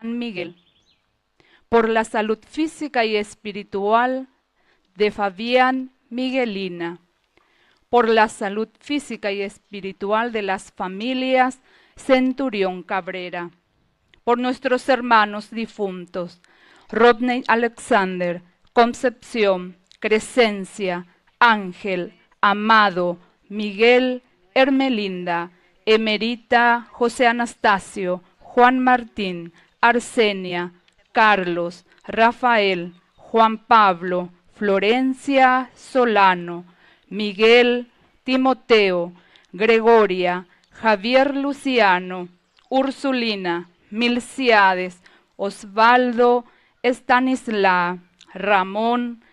San Miguel, por la salud física y espiritual de Fabián Miguelina, por la salud física y espiritual de las familias Centurión Cabrera, por nuestros hermanos difuntos, Rodney Alexander, Concepción, Crescencia, Ángel, Amado, Miguel, Hermelinda, Emerita, José Anastasio, Juan Martín, Arsenia, Carlos, Rafael, Juan Pablo, Florencia, Solano, Miguel, Timoteo, Gregoria, Javier Luciano, Ursulina, Milciades, Osvaldo, Estanislao, Ramón,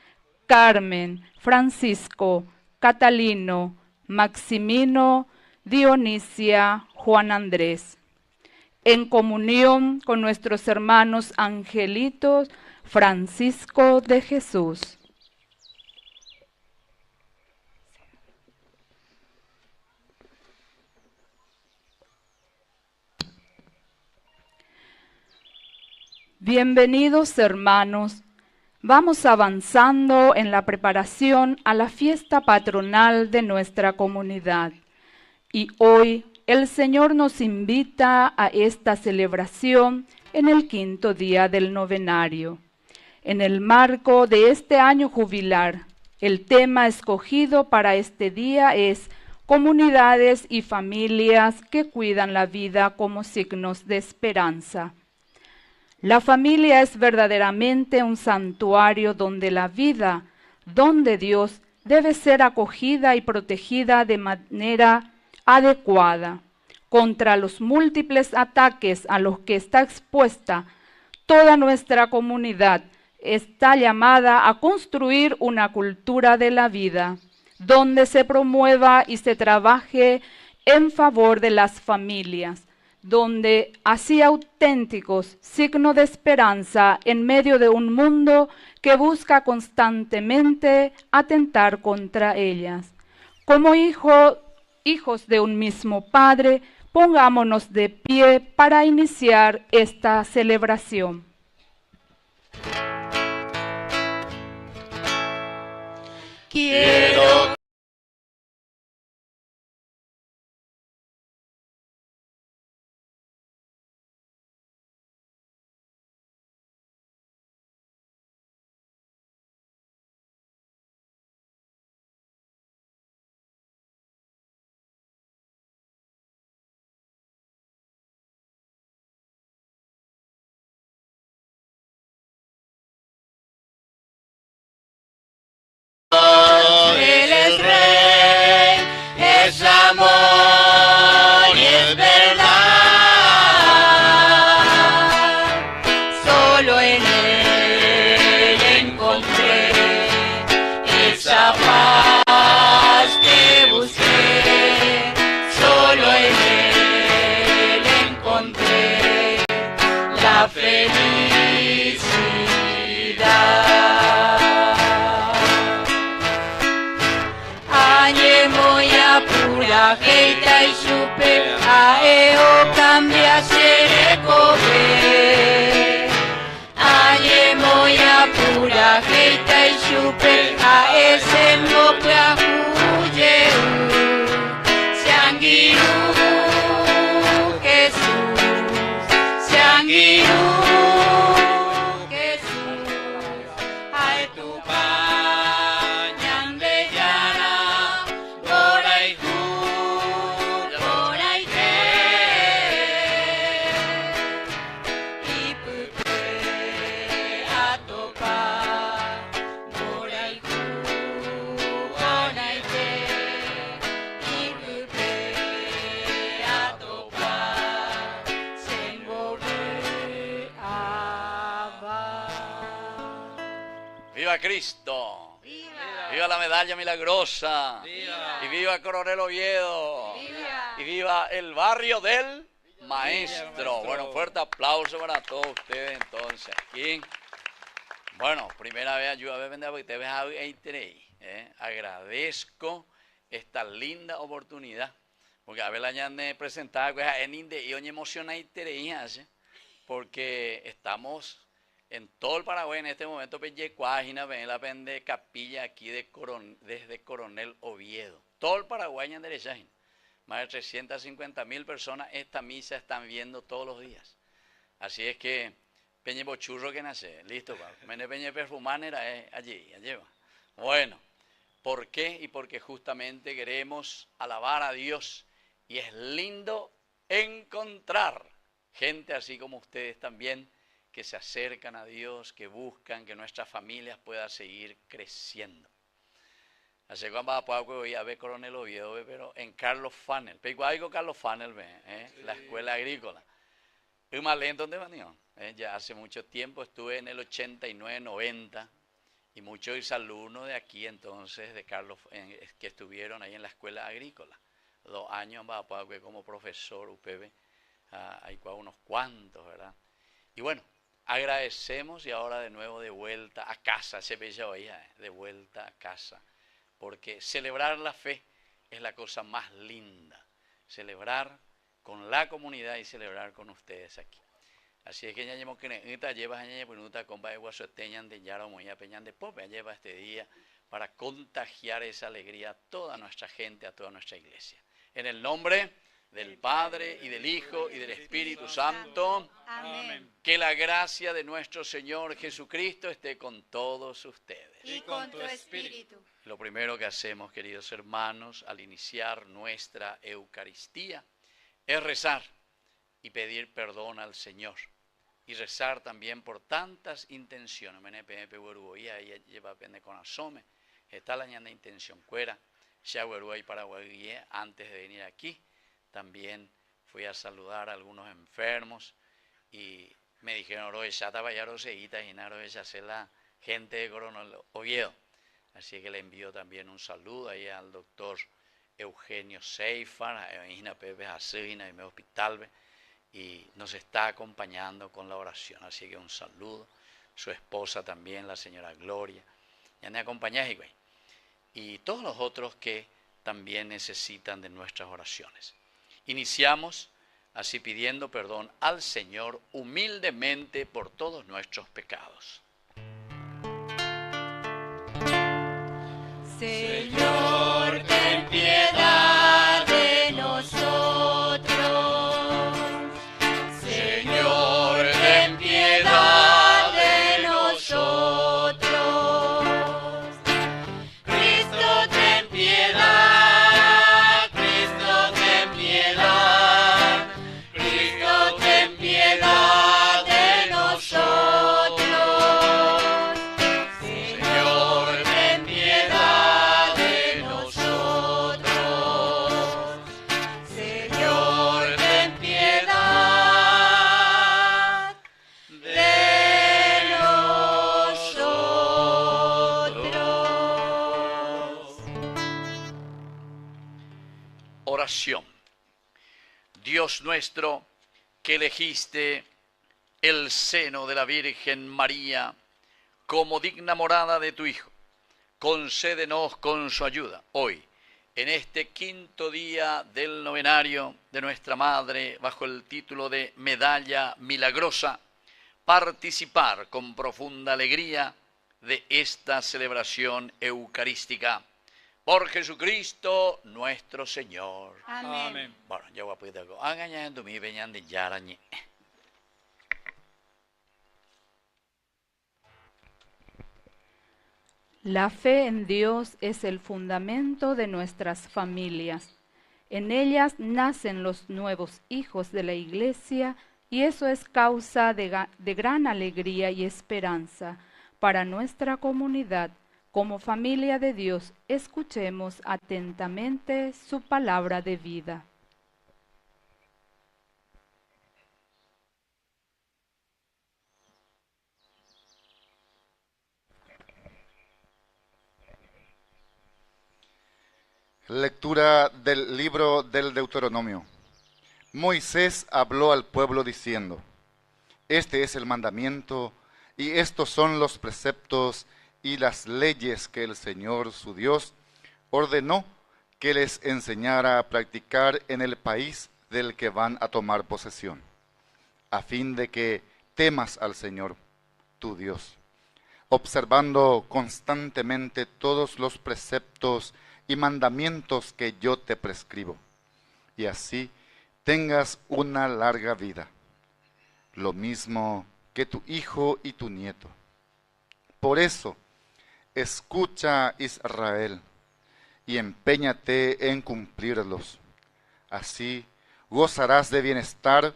Carmen, Francisco, Catalino, Maximino, Dionisia, Juan Andrés. En comunión con nuestros hermanos angelitos, Francisco de Jesús. Bienvenidos hermanos, vamos avanzando en la preparación a la fiesta patronal de nuestra comunidad. Y hoy el Señor nos invita a esta celebración en el quinto día del novenario. En el marco de este año jubilar, el tema escogido para este día es comunidades y familias que cuidan la vida como signos de esperanza. La familia es verdaderamente un santuario donde la vida, don de Dios, debe ser acogida y protegida de manera adecuada contra los múltiples ataques a los que está expuesta. Toda nuestra comunidad está llamada a construir una cultura de la vida, donde se promueva y se trabaje en favor de las familias, donde así auténticos signos de esperanza en medio de un mundo que busca constantemente atentar contra ellas. Como hijos de un mismo Padre, pongámonos de pie para iniciar esta celebración. Quiero Él es Rey, es amor y es verdad. Solo en Él encontré esa paz que busqué. Solo en Él encontré la felicidad. Geita y supe a eo cambia serekobe. Aye moya pura geita y supe a ese no huye. Siangiru Jesús, Siangiru Jesús, ay tu ¡Viva Cristo! ¡Viva! ¡Viva la medalla milagrosa! ¡Viva! ¡Y viva Coronel Oviedo! ¡Viva! ¡Y viva el barrio del Maestro! Bueno, fuerte aplauso para todos ustedes entonces aquí. Bueno, primera vez ayuda a vender porque te ves ahí. Agradezco esta linda oportunidad porque a ver la ya me presentaba cosas en inde y oye emociona y te porque estamos en todo el Paraguay en este momento, Peyecuágina, la pende capilla aquí desde Coronel Oviedo. Todo el Paraguay en Derechajin. Más de 350.000 personas esta misa están viendo todos los días. Así es que Peñe Bochurro que nace, listo, Mene Peñe Perfumanera allí va. Bueno, ¿por qué? Y porque justamente queremos alabar a Dios y es lindo encontrar gente así como ustedes también, que se acercan a Dios, que buscan que nuestras familias puedan seguir creciendo. Hace cuando voy a ver Coronel Oviedo, pero en Carlos Fanel, pero Carlos Fanel, la escuela agrícola. Es más lento donde venía. Ya hace mucho tiempo estuve en el 89, 90 y muchos exalumnos de aquí entonces, de Carlos, que estuvieron ahí en la escuela agrícola. 2 años como profesor UPB, hay unos cuantos, ¿verdad? Y bueno, agradecemos y ahora de nuevo de vuelta a casa, se ve ya hoy, de vuelta a casa, porque celebrar la fe es la cosa más linda, celebrar con la comunidad y celebrar con ustedes aquí. Así es que ya llevamos que lleva compa de guasoteñan de yaro muy apeñan de pope lleva este día para contagiar esa alegría a toda nuestra gente, a toda nuestra iglesia. En el nombre del Padre y del Hijo y del Espíritu Santo. Amén. Que la gracia de nuestro Señor Jesucristo esté con todos ustedes. Y con tu espíritu. Lo primero que hacemos, queridos hermanos, al iniciar nuestra Eucaristía, es rezar y pedir perdón al Señor. Y rezar también por tantas intenciones. Está la intención cuera. Antes de venir aquí, también fui a saludar a algunos enfermos y me dijeron, ya estaba ya roseguita y nada, ya sé la gente de Coronel Oviedo. Así que le envío también un saludo ahí al doctor Eugenio Seifar, a Ina Pepe Jacina y mi hospital, y nos está acompañando con la oración. Así que un saludo. Su esposa también, la señora Gloria. Ya me acompañáis, güey. Y todos los otros que también necesitan de nuestras oraciones. Iniciamos así pidiendo perdón al Señor humildemente por todos nuestros pecados. Señor, ten piedad de nosotros. Señor, ten piedad de nosotros. Cristo, ten piedad. Cristo, ten piedad. Cristo, ten piedad de nosotros. Señor, ten piedad de nosotros. Señor, ten piedad de nosotros. Oración. Dios nuestro, que elegiste el seno de la Virgen María como digna morada de tu Hijo, concédenos con su ayuda hoy, en este 5.º día del novenario de nuestra Madre, bajo el título de Medalla Milagrosa, participar con profunda alegría de esta celebración eucarística. Por Jesucristo nuestro Señor. Amén. Bueno, ya voy a pedir algo. Hagan tu mi veñan de yarañe. La fe en Dios es el fundamento de nuestras familias. En ellas nacen los nuevos hijos de la Iglesia y eso es causa de gran alegría y esperanza para nuestra comunidad. Como familia de Dios, escuchemos atentamente su palabra de vida. Lectura del libro del Deuteronomio. Moisés habló al pueblo diciendo: Este es el mandamiento y estos son los preceptos y las leyes que el Señor su Dios ordenó que les enseñara a practicar en el país del que van a tomar posesión. a fin de que temas al Señor, tu Dios, observando constantemente todos los preceptos y mandamientos que yo te prescribo, y así tengas una larga vida, lo mismo que tu hijo y tu nieto. Por eso, escucha, Israel, y empeñate en cumplirlos. Así gozarás de bienestar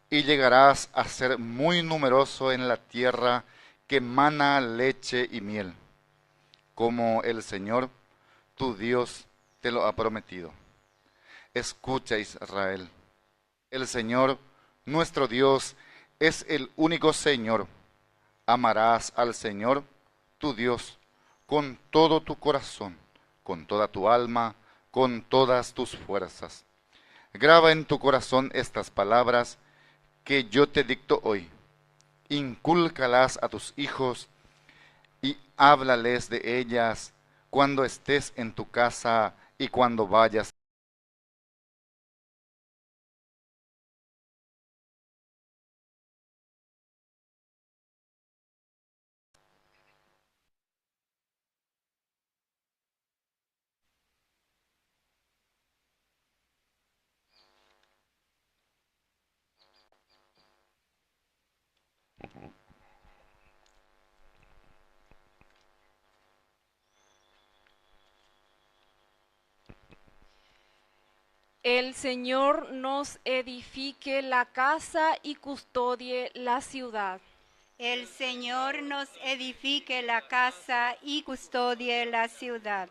y llegarás a ser muy numeroso en la tierra que mana leche y miel, como el Señor, tu Dios, te lo ha prometido. Escucha, Israel, el Señor, nuestro Dios, es el único Señor. Amarás al Señor, tu Dios, con todo tu corazón, con toda tu alma, con todas tus fuerzas. Graba en tu corazón estas palabras que yo te dicto hoy. Incúlcalas a tus hijos y háblales de ellas cuando estés en tu casa y cuando vayas. El Señor nos edifique la casa y custodie la ciudad. El Señor nos edifique la casa y custodie la ciudad.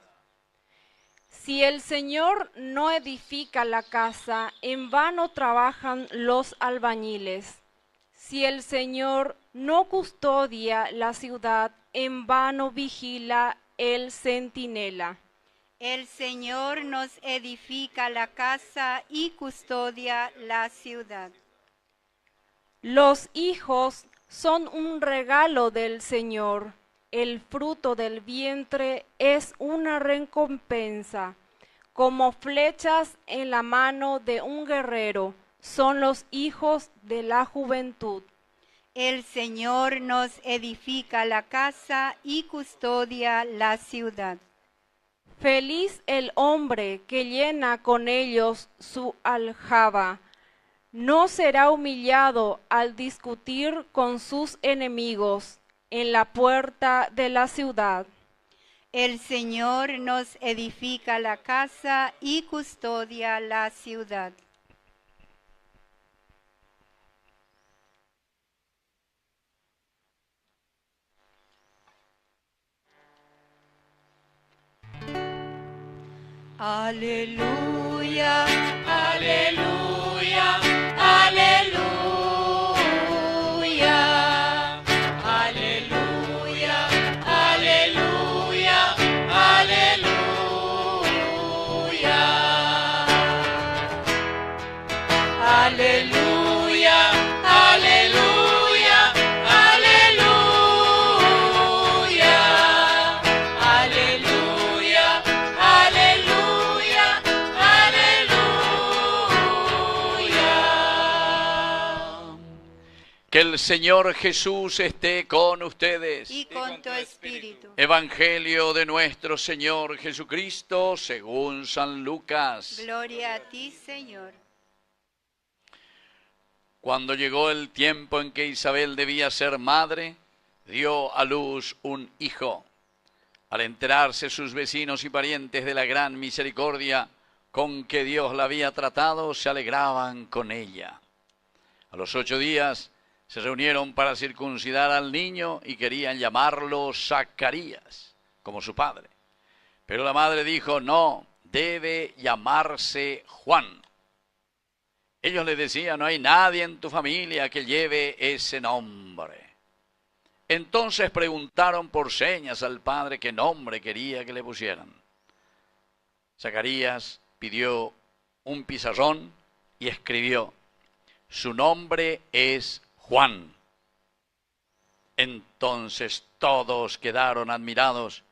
Si el Señor no edifica la casa, en vano trabajan los albañiles. Si el Señor no custodia la ciudad, en vano vigila el centinela. El Señor nos edifica la casa y custodia la ciudad. Los hijos son un regalo del Señor. El fruto del vientre es una recompensa. Como flechas en la mano de un guerrero, son los hijos de la juventud. El Señor nos edifica la casa y custodia la ciudad. Feliz el hombre que llena con ellos su aljaba. No será humillado al discutir con sus enemigos en la puerta de la ciudad. El Señor nos edifica la casa y custodia la ciudad. Aleluya, aleluya, aleluya, aleluya, aleluya, aleluya, aleluya, aleluya, aleluya, aleluya, aleluya. Que el Señor Jesús esté con ustedes. Y con tu espíritu. Evangelio de nuestro Señor Jesucristo según San Lucas. Gloria a ti, Señor. Cuando llegó el tiempo en que Isabel debía ser madre, dio a luz un hijo. Al enterarse sus vecinos y parientes de la gran misericordia con que Dios la había tratado, se alegraban con ella. A los 8 días se reunieron para circuncidar al niño y querían llamarlo Zacarías, como su padre. Pero la madre dijo, no, debe llamarse Juan. Ellos le decían, no hay nadie en tu familia que lleve ese nombre. Entonces preguntaron por señas al padre qué nombre quería que le pusieran. Zacarías pidió un pizarrón y escribió, su nombre es Juan. Entonces todos quedaron admirados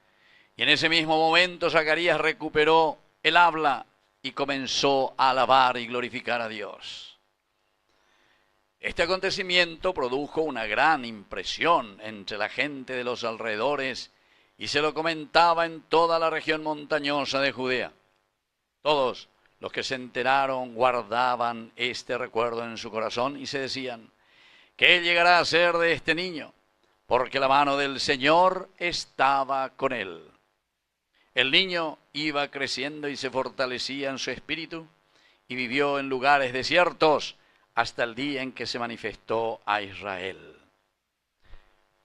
y en ese mismo momento Zacarías recuperó el habla y comenzó a alabar y glorificar a Dios. Este acontecimiento produjo una gran impresión entre la gente de los alrededores y se lo comentaba en toda la región montañosa de Judea. Todos los que se enteraron guardaban este recuerdo en su corazón y se decían: ¿qué llegará a ser de este niño? Porque la mano del Señor estaba con él. El niño iba creciendo y se fortalecía en su espíritu y vivió en lugares desiertos hasta el día en que se manifestó a Israel.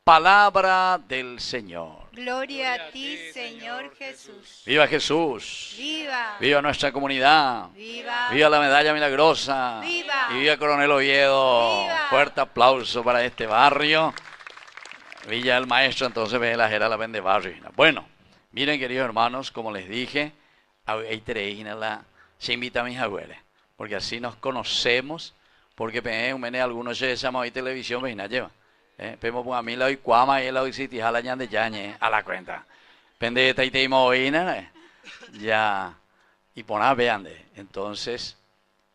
Palabra del Señor. Gloria a ti, Señor Jesús. ¡Viva Jesús! ¡Viva! ¡Viva nuestra comunidad! ¡Viva! ¡Viva la Medalla Milagrosa! ¡Viva! ¡Y viva Coronel Oviedo! ¡Viva! Fuerte aplauso para este barrio. Villa del Maestro, entonces ve la jera la vende barrio. Bueno, miren, queridos hermanos, como les dije, ahí se invita a mis abuelos, porque así nos conocemos, porque algunos se llaman hoy televisión, ven, lleva. Pemo a mí la hoy cuama y la hoy siti a la ñan de yañe, a la cuenta. Pende de te ya, y poná vean de. Entonces,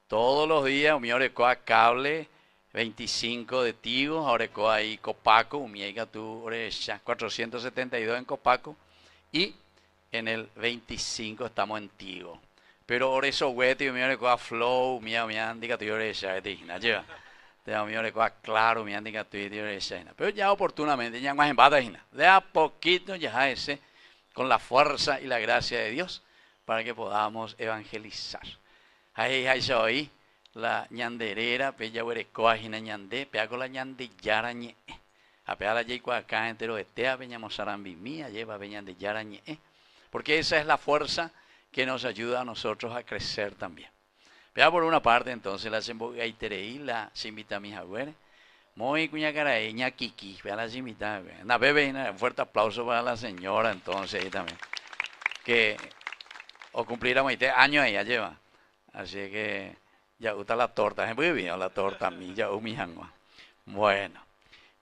todos los días, mi orecoa cable, 25 de Tigo, orecoa ahí Copaco, umiega tu orecha, 472 en Copaco, y en el 25 estamos en Tigo. Pero ahora eso huete, mi orecoa flow, mi indica tu orecha, lleva. Claro, mi indica tu orecha. Pero ya oportunamente, ya más en bata, de a poquito ya ese, con la fuerza y la gracia de Dios, para que podamos evangelizar. Ahí soy. La ñanderera, pella huerecoa, jina ñandé, pea con la ñande yarañe. A pea la yeicua acá entero de tea, peñamos sarambimía, lleva peñan de yarañe. Porque esa es la fuerza que nos ayuda a nosotros a crecer también. Pea por una parte, entonces, la sembogaitereí, la se invita a mis abuelos. Muy cuña caraeña, kiki, pea la se invita. Una bebé, un fuerte aplauso para la señora, entonces, ahí también. Que, o cumplirá 20 años ella lleva. Así que ya gusta la torta, es muy bien la torta a mí, ya mi jangua. Bueno,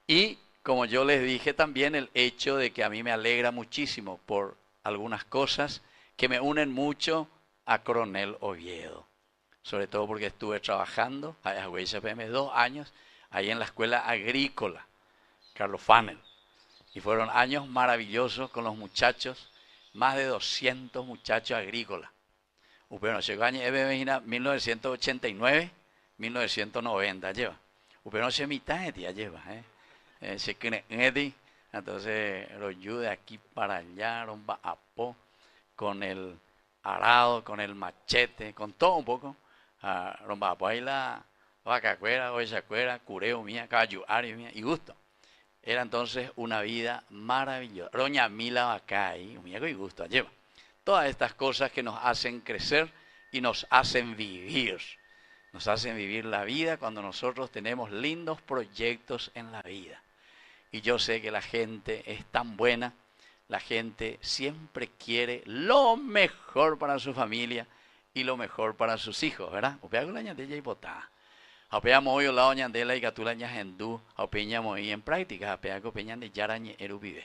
y como yo les dije también, el hecho de que a mí me alegra muchísimo por algunas cosas que me unen mucho a Coronel Oviedo. Sobre todo porque estuve trabajando a UHPM 2 años ahí en la escuela agrícola, Carlos Fanel. Y fueron años maravillosos con los muchachos, más de 200 muchachos agrícolas. Pero llegó año 1989, 1990 lleva. Pero se mitad de día lleva, se cree entonces lo ayude aquí para allá, romba apó, con el arado, con el machete, con todo un poco. Romba apó ahí la vaca cuera, oveja cuera, cureo mía, caballo ario mía, y gusto. Era entonces una vida maravillosa. Doña Mila vaca ahí, un y gusto lleva. Todas estas cosas que nos hacen crecer y nos hacen vivir. Nos hacen vivir la vida cuando nosotros tenemos lindos proyectos en la vida. Y yo sé que la gente es tan buena, la gente siempre quiere lo mejor para su familia y lo mejor para sus hijos, ¿verdad? Opea con la ñandella y botada. Opea muy la ñandela y catula ñagendú, opea muy en práctica, opea con peñan de yarañe erubibe.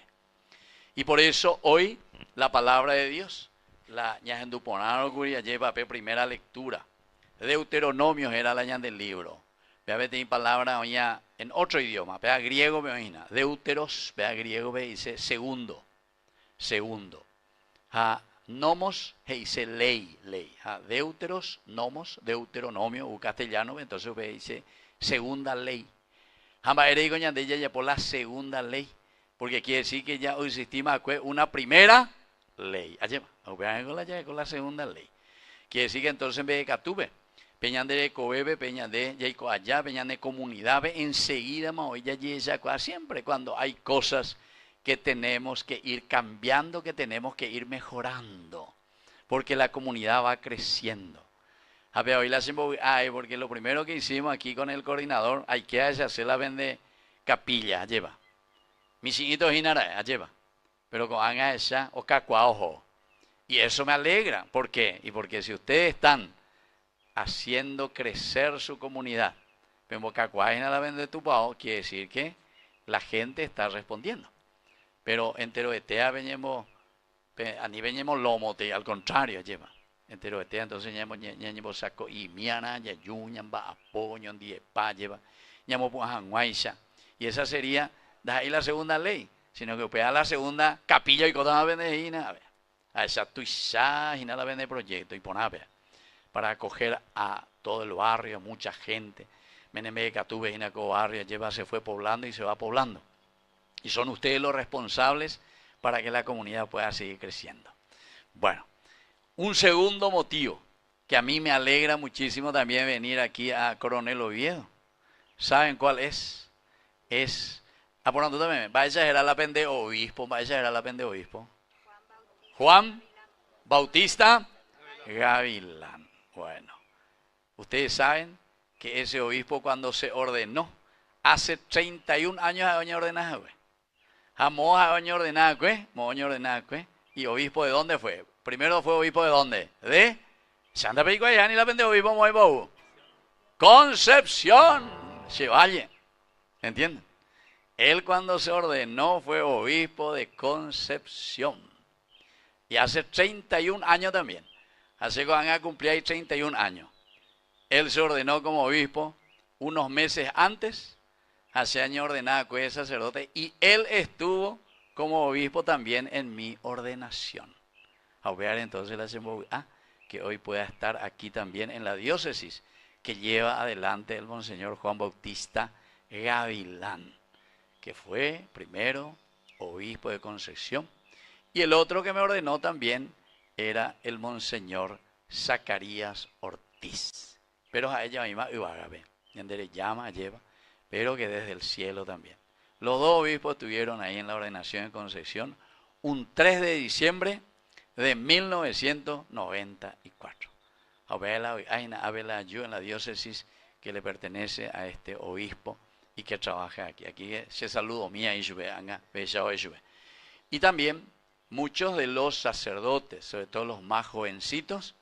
Y por eso hoy la palabra de Dios, la ñajenduponaro curia lleva a primera lectura. Deuteronomios era la ñan del libro. Vea mi palabra oña en otro idioma, vea griego me oína. Deuteros, vea griego me dice segundo. Segundo. Nomos dice ley. Deuteros, nomos, deuteronomio, castellano, entonces me dice segunda ley. Jamba era digo ñan de ella ya por la segunda ley. Porque quiere decir que ya hoy existimos una primera ley. Allá con la segunda ley. Quiere decir que entonces en vez de catube, peñan de cobebe, peñan de yaico allá, peñan de comunidad, enseguida hoy ya siempre cuando hay cosas que tenemos que ir cambiando, que tenemos que ir mejorando. Porque la comunidad va creciendo. A ver, hoy la hacemos, porque lo primero que hicimos aquí con el coordinador, hay que hacer la vende capilla, lleva. Mis hijitos hinara, lleva. Pero con anga esa o cacuaojo. Y eso me alegra. ¿Por qué? Y porque si ustedes están haciendo crecer su comunidad, pero cacuaina la vende tu pao, quiere decir que la gente está respondiendo. Pero entero de tea veñemos, a ni veñemos lomote, al contrario, lleva. Entero de tea, entonces ñemos saco y miana, ya yuñan, va apoño, die pa, lleva. y esa sería de ahí la segunda ley, sino que opera la segunda capilla y cosas vendejina, a esa tuisá y nada vende proyecto y poner para acoger a todo el barrio, mucha gente. Menembe Catube y Naco barrio se fue poblando y se va poblando. Y son ustedes los responsables para que la comunidad pueda seguir creciendo. Bueno, un segundo motivo que a mí me alegra muchísimo también venir aquí a Coronel Oviedo. ¿Saben cuál es? Por tanto también, va a exagerar la pende obispo, Juan Bautista Gavilán. Bueno, ustedes saben que ese obispo cuando se ordenó, hace 31 años a doña ordenada, y obispo de dónde fue? Primero fue obispo de dónde? De Santa Pericuayán y la pende obispo muy bobo. Concepción, Chevalle, ¿entienden? Él cuando se ordenó fue obispo de Concepción. Y hace 31 años también. Así que van a cumplir ahí 31 años. Él se ordenó como obispo unos meses antes. Hace años ordenada que sacerdote. Y él estuvo como obispo también en mi ordenación. A ver entonces la que hoy pueda estar aquí también en la diócesis que lleva adelante el monseñor Juan Bautista Gavilán, que fue primero obispo de Concepción, y el otro que me ordenó también era el monseñor Zacarías Ortiz, pero a ella misma Ibagabe, le llama, lleva, pero que desde el cielo también. Los dos obispos estuvieron ahí en la ordenación de Concepción un 3 de diciembre de 1994. Habela yo en la diócesis que le pertenece a este obispo y que trabaja aquí. Aquí se saludo mía y y también muchos de los sacerdotes, sobre todo los más jovencitos,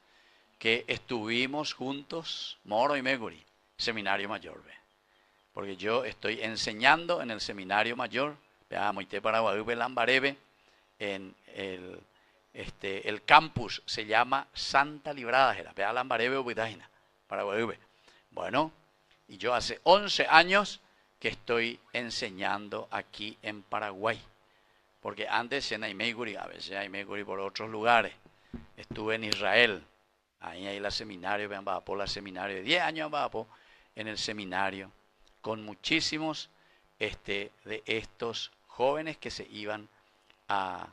que estuvimos juntos, Moro y Meguri, seminario mayor. Porque yo estoy enseñando en el seminario mayor, en el campus se llama Santa Librada, bueno, y yo hace 11 años que estoy enseñando aquí en Paraguay, porque antes en Aymeguri, a veces Aymeguri por otros lugares, estuve en Israel, ahí la seminario, la seminario de 10 años en el seminario, con muchísimos de estos jóvenes que se iban a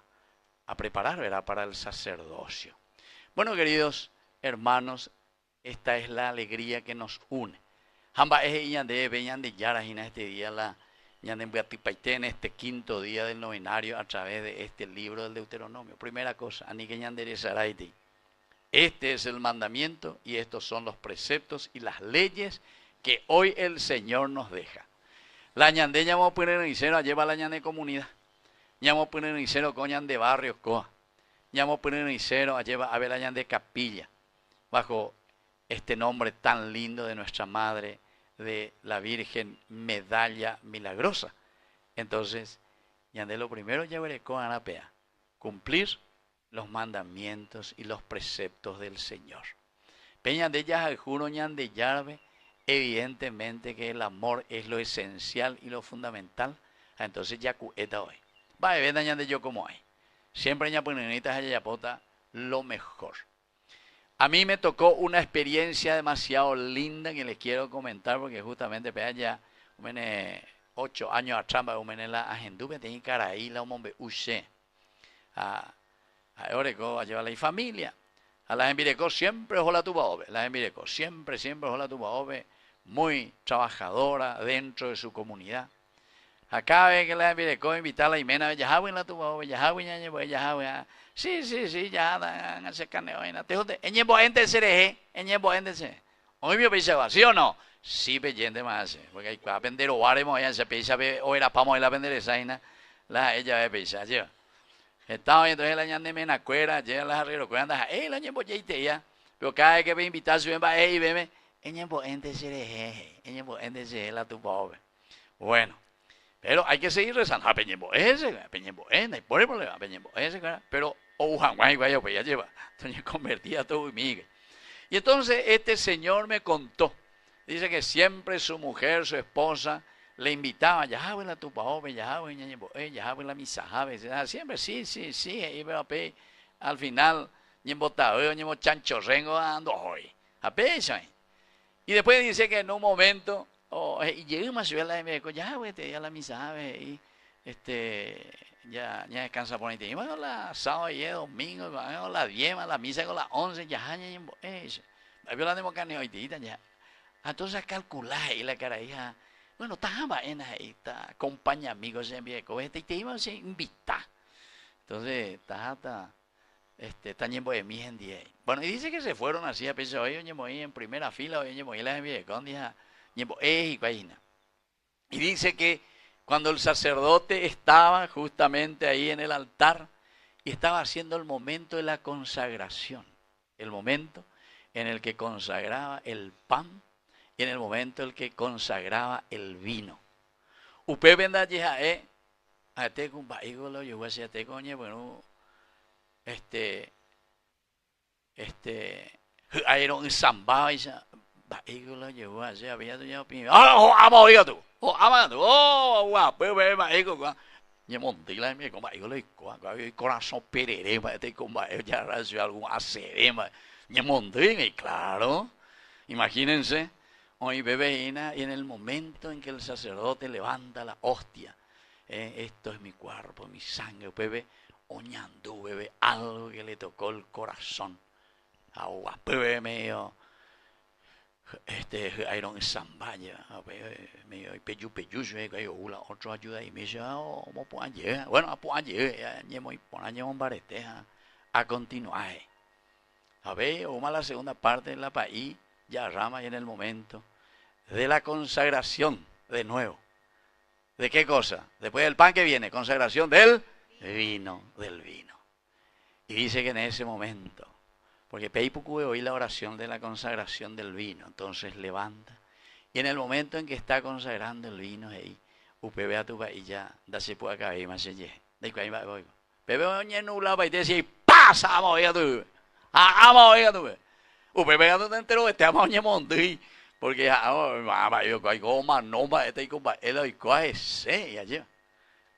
preparar, ¿verdad?, para el sacerdocio. Bueno, queridos hermanos, esta es la alegría que nos une. Este día en este quinto día del novenario a través de este libro del Deuteronomio. Primera cosa, este es el mandamiento y estos son los preceptos y las leyes que hoy el Señor nos deja. La ñande llamó Pirenicero, lleva la ñande comunidad. Llamó Pirenicero coñan de barrios coa. Llamó Pirenicero, lleva a ver la ñande capilla. Bajo este nombre tan lindo de nuestra Madre, de la Virgen Medalla Milagrosa. Entonces, ñande lo primero ya veré con Anapea, cumplir los mandamientos y los preceptos del Señor. Peña de ellas al juro ñande yarbe, evidentemente que el amor es lo esencial y lo fundamental. Entonces ya cueta hoy. Va a ver ñande yo como hay. Siempre ña puninitas ayapota lo mejor. A mí me tocó una experiencia demasiado linda que les quiero comentar, porque justamente ya 8 años atrás, la agenduve tenía caraí la hombre usé. A Oreco, a llevar la familia. A la envireco siempre ojalá tu baobe. La envireco siempre ojalá tu baobe. Muy trabajadora dentro de su comunidad. Acá ve que la envireco invitar a la Imena, ya en la tu baobe, ya sí, ya dan se caneo en la tejote. Eñembo ente sereje, eñembo ente se. Hoy me pensaba, ¿sí o no? Sí, peyente más, porque hay que aprender o haremos, ya se piensa, o era pamo de la vender esa la ella ve pensar, ¿sí? Estaba viendo la ñande mena cuera, llega las arrieros, cuerda, la ñembo yeite ya. Pero cada vez que me invitar, si ven va, veme, eñembo ente sereje, eñembo ente se la tu pobre. Bueno. Pero hay que seguir rezando. A Peñembo ese, Peñembo ese, por el problema, Peñembo ese, pero Juan Guay, pues ya lleva. Entonces convertía todo y Miguel. Y entonces este señor me contó Dice que siempre su mujer, su esposa, le invitaba, ya habla tu paobe, ya habla misa, siempre sí, y al final, chanchorrengo ando hoy. Y después dice que en un momento, llegué más a la misa, y ya descansa por ahí. Y bueno, la sábado y domingo, la 10, la misa con las 11, ya, la democracia hoy ya. Entonces calcular y la cara hija, bueno, estaba en ahí, está, acompaña amigos en viejo, y te íbamos a invitar. Entonces, está yendo de mí en día. Bueno, y dice que se fueron así, a pesar hoy, en primera fila, hoy, la en viejo, y dice que cuando el sacerdote estaba justamente ahí en el altar y estaba haciendo el momento de la consagración, el momento en el que consagraba el pan, y en el momento en el que consagraba el vino. Usted venda ya a te con baigolo, yo voy a decir a te coño, bueno, aeron zambao y ya baigolo yo voy a decir había tu ya pin. Amo oiga tú. Amando. Guapo, baigo. Ni montila me con baigolo y corazón perere, te con baigolo ya racio algún acedema. Ni montila, claro. Imagínense. Hoy bebeína, y en el momento en que el sacerdote levanta la hostia, esto es mi cuerpo, mi sangre, bebe, oñandú, bebe algo que le tocó el corazón. Agua, bebe medio, iron zambaya, medio peyu, otro ayuda y me dice, ¿cómo puedan llegar? Bueno, puedan llegar, a continuar. A ver, o más la segunda parte de la país, ya rama y en el momento de la consagración, de nuevo. ¿De qué cosa? Después del pan que viene, consagración del vino, Y dice que en ese momento, porque Peipucu oí la oración de la consagración del vino, entonces levanta, y en el momento en que está consagrando el vino, ahí, upebe a tu país ya, da se puede caer más allá. De cuál va voy. Bebe oñe nula para te decir, pasa, vamos a tu. Vamos a tu. Upebe a tu entero, te amo oñe mondi. Porque hay goma, no va, él y coge se allá.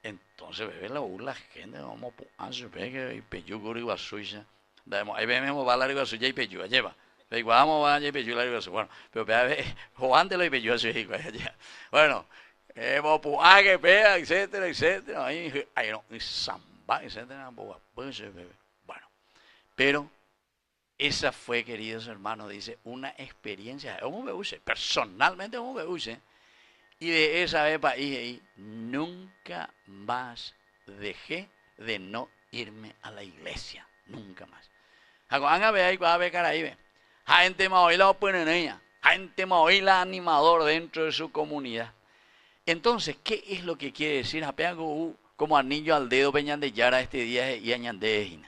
Entonces, bebé, la gente, vamos a ver que peyu guriba suya. Ahí vemos va la riba suya y peyu, lleva. Vamos a peyu la riba suya. Bueno, pero bebé, jugante lo y peyu suya. Bueno, hemos que pega, etcétera. Ahí no, samba, etcétera. Bueno, pero esa fue, queridos hermanos, dice, una experiencia, personalmente como me use, y de esa vez ahí nunca más dejé de no irme a la iglesia, nunca más. Gente la animador dentro de su comunidad. Entonces, ¿qué es lo que quiere decir? Como anillo al dedo peñan de Yara este día y añande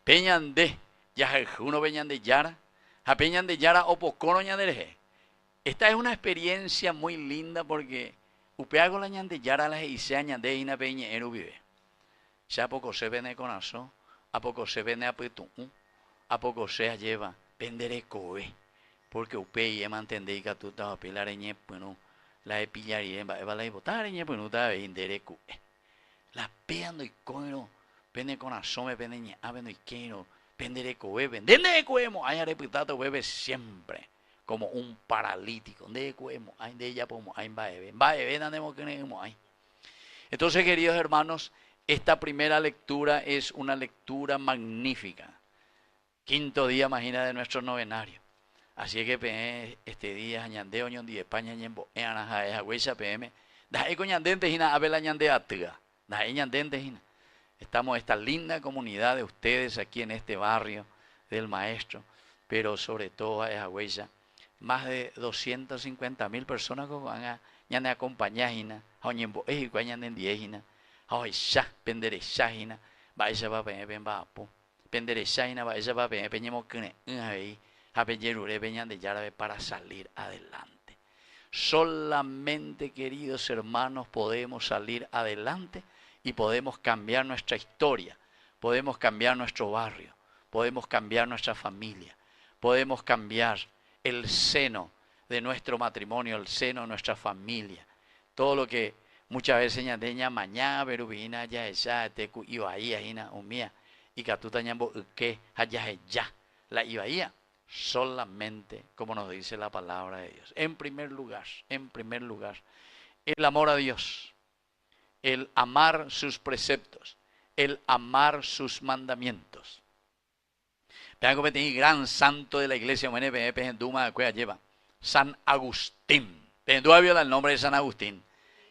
peñan de ya uno peñan de Yara, a peñan de Yara o pocoro ñandereje. Esta es una experiencia muy linda porque upeago la ñan de Yara la y se añade y na peña eru vive. Ya poco se vene con aso, a poco se vene a petu, a poco se lleva pendere coe, porque upe y mantendei que tú estás a pilar en bueno, la de pillar y va la de botar en bueno, está vendere coe. La peando y coero, pende con aso me pende ña, avendo y quiero. Pendere coe, hay reputado bebe siempre como un paralítico. De cuemo, hay de ella como hay baebe, andemos que hay. Entonces, queridos hermanos, esta primera lectura es una lectura magnífica. Quinto día, imagina, de nuestro novenario. Así que este día, añandeo, ñondi de España, ñembo, anaja, es agüecha, PM. Da eco ñandente, jina, abela ñande atiga. Da ñandente, jina. Estamos esta linda comunidad de ustedes aquí en este barrio del Maestro, pero sobre todo es agüecha. Más de 250.000 personas que van a acompañar, hoñembo, en diejina, hoy ya, penderechajina, vaya va a penderechajina, vaya va a peñemos que a peñerure peñan de Yarabe para salir adelante. Solamente, queridos hermanos, podemos salir adelante y podemos cambiar nuestra historia, podemos cambiar nuestro barrio, podemos cambiar nuestra familia, podemos cambiar el seno de nuestro matrimonio, el seno de nuestra familia. Todo lo que muchas veces ñandeña mañana verubina ya esa te cu ibaía hina umía y catuta ñambo que haya ya la ibaía solamente como nos dice la palabra de Dios. En primer lugar, el amor a Dios, el amar sus preceptos, el amar sus mandamientos. Vean que tiene gran santo de la iglesia, lleva San Agustín. Pendúa viola el nombre de San Agustín.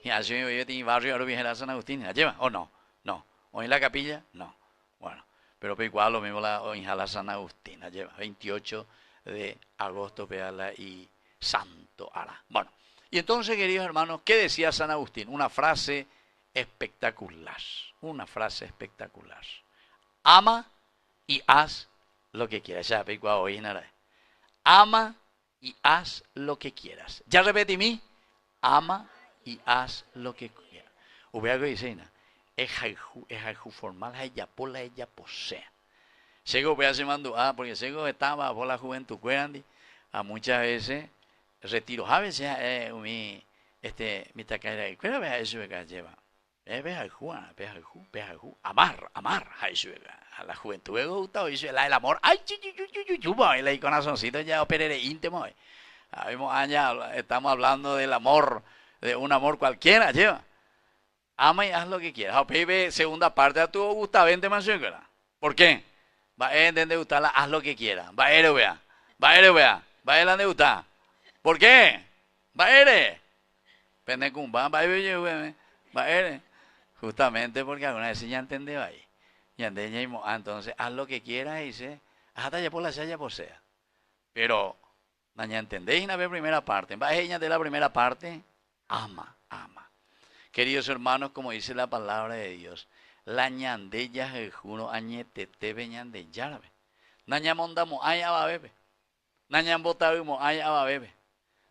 Y así tiene barrio ahora viene San Agustín. ¿La lleva o no? No. ¿O en la capilla? No. Bueno, pero igual lo mismo la inhala San Agustín. La lleva 28 de agosto, veala y santo hará. Bueno, y entonces, queridos hermanos, ¿qué decía San Agustín? Una frase espectacular. Una frase espectacular. Ama y haz lo que quieras. Ya, ama y haz lo que quieras. Ya repetí mí. Ama y haz lo que quieras. Hubiera que decir, es algo formal, ella por la ella posee. Sego voy a hacer mando, porque Sego estaba por la juventud, a muchas veces retiro. A veces mi tacaira, ¿cuál es eso que lleva? Amar, a la juventud me gusta, el amor, ay, el corazoncito ya operere íntimo. Estamos hablando del amor, de un amor cualquiera, lleva. Ama y haz lo que quieras. Segunda parte a tu gusta, vente más. ¿Por qué? Va a entender gustarla, haz lo que quieras. Va a ir, vea. Va a ir a gusta. ¿Por qué? Va a ir. Pendecumba, va a ir. Justamente porque alguna vez ya entendió ahí. Entonces, haz lo que quieras y dice, hasta ya por la ya posea. Pero, no entendéis la primera parte. Va a ella de la primera parte, ama. Queridos hermanos, como dice la palabra de Dios, la ñandella jejuno añetete beñande yarabe. Nañamondamo ay ababebe. Nañambotabimo ay ababebe.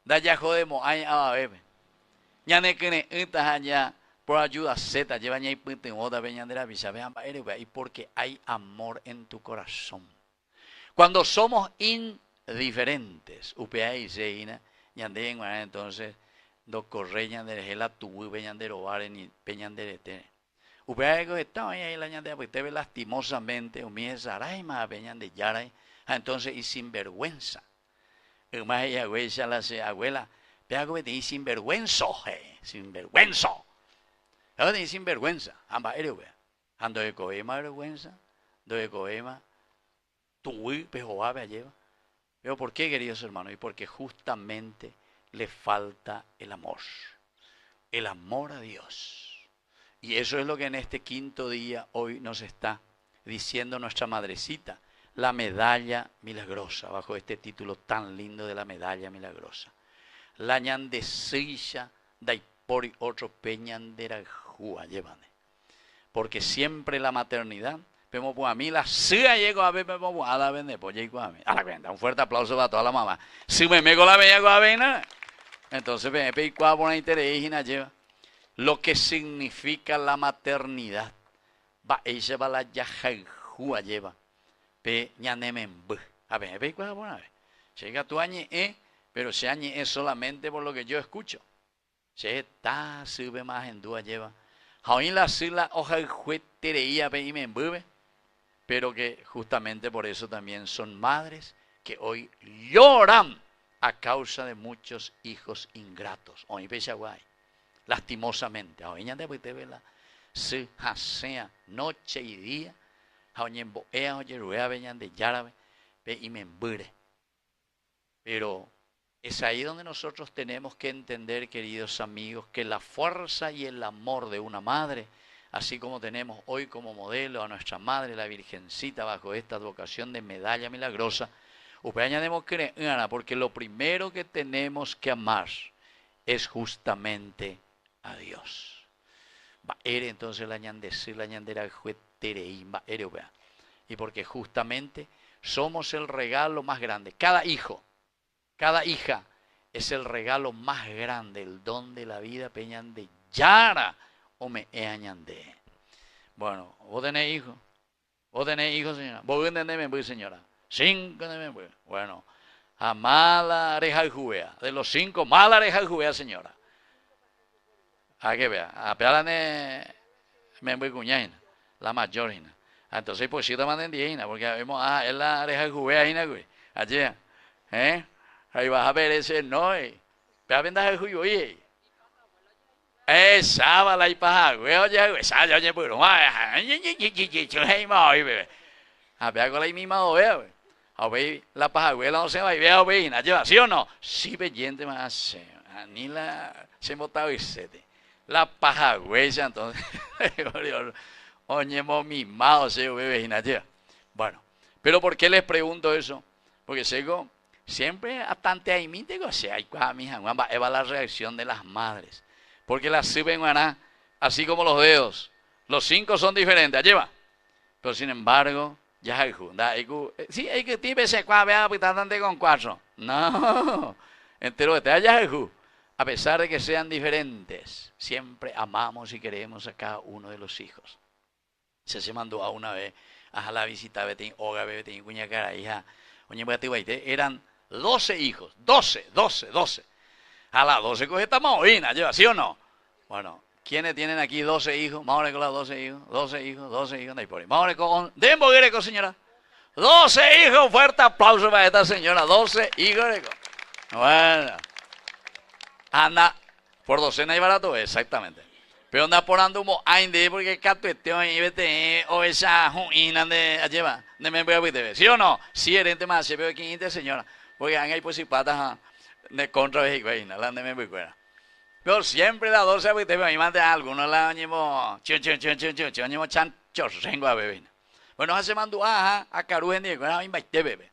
Daya jodemo ay ababebe. Ñanekene ita allá por ayuda zeta lleva ñay pinte moda beñandera bisabe y porque hay amor en tu corazón. Cuando somos indiferentes, upea y seina, ñande entonces do corre ñandere la tubu beñandero bare ni peñanderete. Upea estaba ahí la ñandera porque te ve lastimosamente umiesa araima beñande yaray, entonces y sinvergüenza. Más ella güey la abuela, pega que te sinvergüenza, sinvergüenza. Ahora te sinvergüenza, amba eres wea. Ando de coema vergüenza, do de coema tubu pejoa be lleva. Pero ¿por qué, queridos hermanos? Y porque justamente le falta el amor a Dios. Y eso es lo que en este quinto día hoy nos está diciendo nuestra madrecita, la medalla milagrosa, bajo este título tan lindo de la medalla milagrosa. La ñandesilla dai por otro peñandera jua llevan. Porque siempre la maternidad, vemos a mí la siga llego a ver, vemos a la vende, pues llego a mí. A la cuenta, un fuerte aplauso para toda la mamá. Si me con la bella con la vena. Entonces, me pedí cuál por interés y lleva. Lo que significa la maternidad. Va, ella va la yajajúa lleva. Pe ñanemembu. A ver, me pedí cuál por una vez. Llega tu añe, pero se añe es solamente por lo que yo escucho. Se está, sube más en duda lleva. Jaoín la sila hoja juetereía pe y me embube. Pero que justamente por eso también son madres que hoy lloran a causa de muchos hijos ingratos. Hoy pechaguay, lastimosamente. Hoy ya después te ve la se hasea noche y día. Hoy en boea oye rueda veñan de yarabe pe y me embure. Pero es ahí donde nosotros tenemos que entender, queridos amigos, que la fuerza y el amor de una madre, así como tenemos hoy como modelo a nuestra madre, la Virgencita, bajo esta advocación de medalla milagrosa, porque lo primero que tenemos que amar es justamente a Dios. Entonces la ñandera y porque justamente somos el regalo más grande. Cada hijo, cada hija es el regalo más grande, el don de la vida peñan de yara o me añande. Bueno, vos tenés hijos, señora. Vos entendeme, señora. 5 de membro. Bueno, A mala areja de jubea. De los 5, mala areja de jubea, señora. A que vea. A pealane me voy cuñaina. La mayor, hina. Entonces, pues sí, te manden 10, hina. Porque vemos, es la areja de jubea, hina, güey. Allí, ahí vas a ver ese, no, Pea vendaje de juyo, esa bala y paja, güey, oye, esa, oye, pues, a ver, con la misma ovea, güey. A ver, la paja, güey, la no se va y vea, güey, ¿lleva, sí o no? Sí, bellente más, ni la, se botaba y sete. La paja, güey, entonces, oye, mimado, se bebé, y nada, bueno, pero ¿por qué les pregunto eso? Porque sigo, siempre bastante ahí, mi digo, si hay cosas, mija, va la reacción de las madres. Porque las sirven, así como los dedos. Los 5 son diferentes, lleva. Pero sin embargo, ya hay sí, hay que tipo ese cuá, vea, pues están con 4. No, entero de te ya hay a pesar de que sean diferentes, siempre amamos y queremos a cada uno de los hijos. Se mandó a una vez a la visita, betín, oga, betín, cuña cara, hija, oye, eran 12 hijos, 12. A las 12 coge esta maoína, lleva, ¿sí o no? Bueno, ¿quiénes tienen aquí 12 hijos? Vamos con los 12 hijos, 12 hijos, de ahí por ahí. Vamos con, den boguereco, señora. 12 hijos, fuerte aplauso para esta señora, 12 hijos. Bueno, anda, por docena y barato, exactamente. Pero anda por ando como ainde, porque catueteo y vete, o esa juina de lleva, de me voy a ver, ¿sí o no? Si eres más, se veo aquí, señora, porque han ahí pues si patas de contra vejicueina, la de me voy a. Pero siempre la 12 pues te veo, y más de algunos la llevo, llevo chanchos, tengo a beber. Bueno, hace mandó a carujen de cuando invité bebé.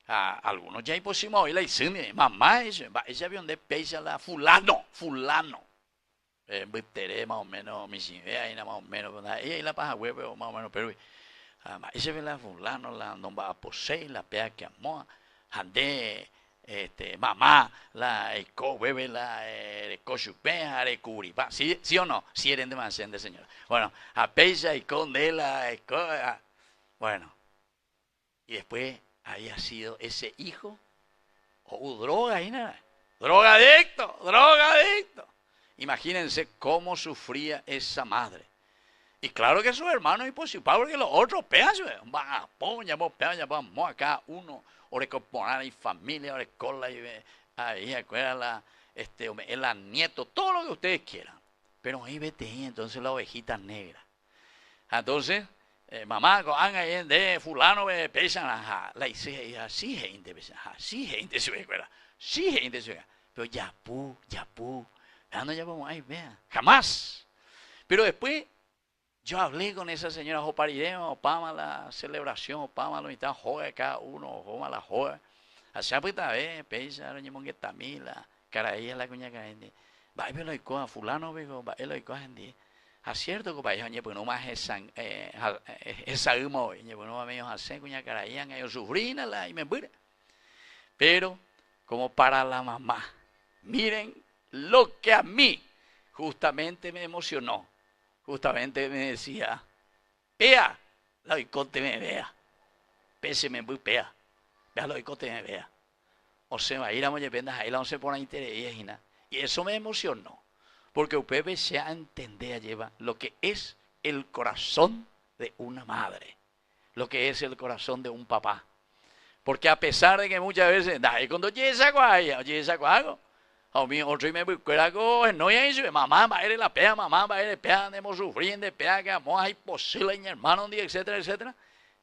Algunos ya imposible, y la hicieron, mamá, ese avión de pesa la fulano. Buitere más o menos, mi idea, más o menos, ella y la paja huevo, más o menos, pero ese ve la fulano, la no va a poseer, la pea que amó, ande, mamá, la eco, bebe, la cochupea, la curipa, ¿sí o no? Si eran demasiado, señora. Bueno, a peisa y con de la eco, bueno, y después haya sido ese hijo, o droga, y nada, drogadicto. Imagínense cómo sufría esa madre. Y claro que sus hermanos imposible, porque los otros pedazos, vamos acá uno, orecoponar y familia, orecola y ahí, acuérdala, el nieto, todo lo que ustedes quieran. Pero ahí vete, entonces la ovejita negra. Entonces, mamá, de fulano, pesan, la hice, así gente, se recuerda, sí gente se recuerda. Pero ya pu. No, ya vamos, ay, vea, jamás. Pero después, yo hablé con esa señora Joparirema, Opama la celebración, Opama la mitad, joga cada uno, Opama la joga. Así pues, pesa, ñemongueta mila, caraía la cuña caende. Va, pero hay cosas, fulano, vego, va, hay cosas en día. Acierto que para ellos, pues no más esa humo, pues no más ellos hacen cuña caraían, ellos sufrían y me mueren. Pero, como para la mamá, miren lo que a mí justamente me emocionó, justamente me decía, pea, la oicote me vea, pese me voy pea, vea la oicote me vea. O sea, va a ir a moyependas, ahí la once por la interés, y eso me emocionó, porque usted se a entender, lleva lo que es el corazón de una madre, lo que es el corazón de un papá. Porque a pesar de que muchas veces, cuando oye esa cuago, a mí otro me busca no hay eso, mamá va a ir la pea, mamá va a ir la pea, hemos sufrido de pea, que amor hay posible, mi hermano, etcétera, etcétera.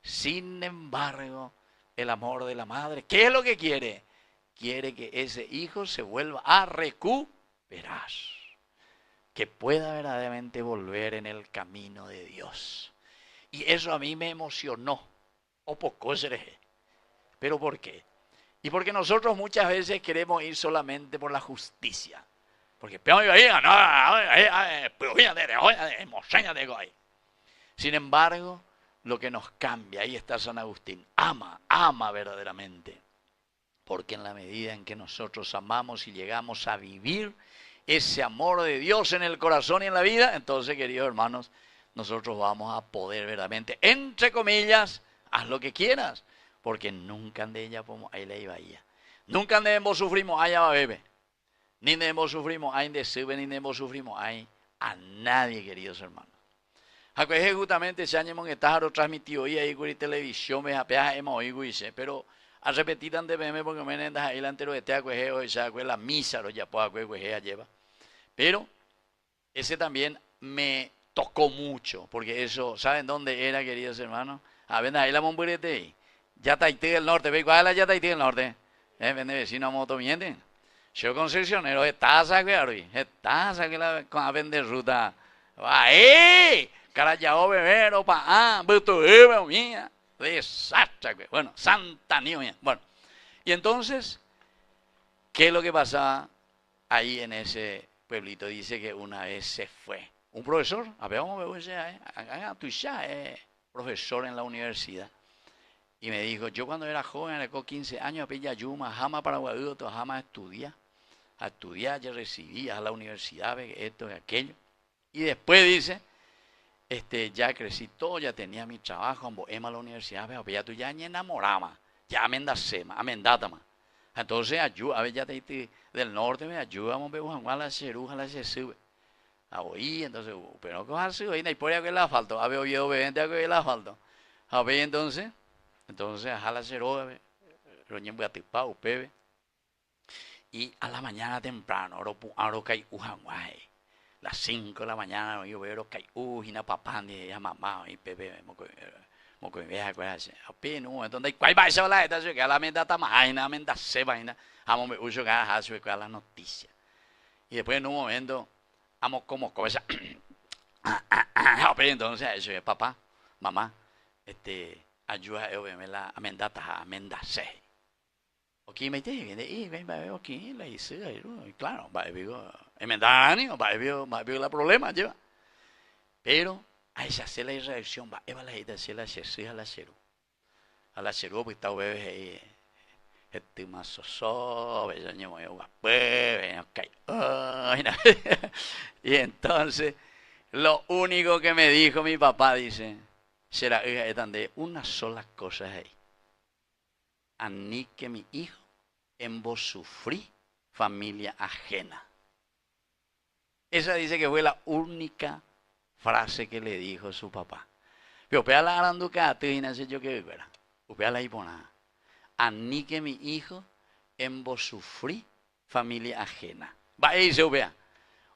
Sin embargo, el amor de la madre, ¿qué es lo que quiere? Quiere que ese hijo se vuelva a recuperar, que pueda verdaderamente volver en el camino de Dios. Y eso a mí me emocionó, o poco seré. ¿Pero por qué? Y porque nosotros muchas veces queremos ir solamente por la justicia. Porque sin embargo, lo que nos cambia, ahí está San Agustín, ama verdaderamente. Porque en la medida en que nosotros amamos y llegamos a vivir ese amor de Dios en el corazón y en la vida, entonces, queridos hermanos, nosotros vamos a poder verdaderamente, entre comillas, haz lo que quieras. Porque nunca de ella como ahí la iba. Nunca debemos sufrimos allá bebé. Ni debemos sufrimos ahí de sube, ni debemos sufrimos ahí a nadie, queridos hermanos. Acuérdate justamente ese año que está transmitido ahí con televisión, me apeas hemos oído dice, pero a repetir antes de porque me nendas ahí la entero de te acuérdate hoy ya la misa lo ya puedo acuérdate lleva. Pero ese también me tocó mucho, porque eso, ¿saben dónde era, queridos hermanos? A ver, ahí la Momburete, Yataití del Norte, ¿veis cuál es la Yataití del Norte? Vende vecino a moto, mienten. Yo concesionario, estás que la con a vender ruta. ¡Ahí! Carayao bebero pa buto mía. Desastre, bueno, Santa Niña. Bueno, y entonces, ¿qué es lo que pasaba ahí en ese pueblito? Dice que una vez se fue un profesor, a ver, vamos a ver, profesor en la universidad. Y me dijo, yo cuando era joven, con 15 años, a Yuma, jamás para Guadalupe, jamás a estudiar, ya recibía a la universidad, esto y aquello. Y después dice, ya crecí todo, ya tenía mi trabajo, en a la universidad, pero ya tú ya ni enamoraba, ya amendátama. Entonces, ayuda, a ver, ya te del norte, me ayudamos, a la ceruja, la se sube. A oír, entonces, pero ¿qué vas a subir? Y por ahí que el asfalto, a ver, oído, bebente, que el asfalto. A ver, entonces, a la ceruja, roñen voy a tipar, upebe. Y a la mañana temprano, ahora cae ujanguay. Las 5 de la mañana, yo veo que hay ujina papandi, ya mamá, y pepe, moco vieja, acuérdate. Apenas un momento, donde cuál va a ser la esta, que a la menda tamaina, menda se vaina, amo me uso que hace que la noticia. Y después en un momento, amo como cosa. Entonces, eso es papá, mamá, ayuda a verme la amendata, amendase. Ok, me dice, y ven, va, ok, la hice, claro, va, digo, emendar, va, la problema, lleva. Pero, a esa se la reacción, va, eva la idea, se la se a la cero. A la cero, pues, está bebé ahí, más soso, ya ni me voy a bebé, ok. Y entonces, lo único que me dijo mi papá, dice, será de una sola cosa ahí. Aní que mi hijo en vos sufrí familia ajena. Esa dice que fue la única frase que le dijo su papá. Pero pea la aranduca, te dice yo que fuera. Upea la hipona. Aní que mi hijo en vos sufrí familia ajena. Va a dice upea.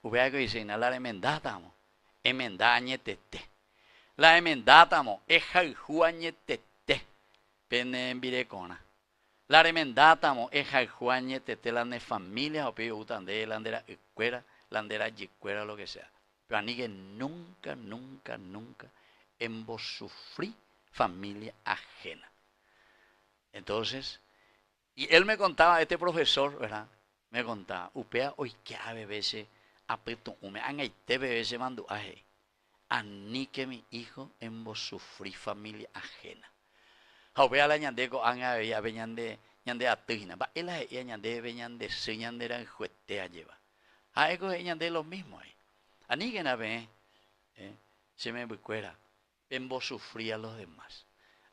Upea que dice, la emendátamo. Emendañetete. La emendátamo. Ejaljuañetete. Pene en virecona. La remendátamo es jaljuañe, tetela de familia, o pio utande, landera escuela, landera yicuera, lo que sea. Pero a mí que nunca en vos sufrí familia ajena. Entonces, y él me contaba, este profesor, ¿verdad? Me contaba, upea hoy que a veces apeto, me han te veces mando aje. A mí que mi hijo en vos sufrí familia ajena. Haupea la ñandeco anga veía veñande ñande atigna va él es ñande veñande se ñandera juetea lleva a eco ñande lo mismo ahí ani que na ve se me bucuera en vos sufría a los demás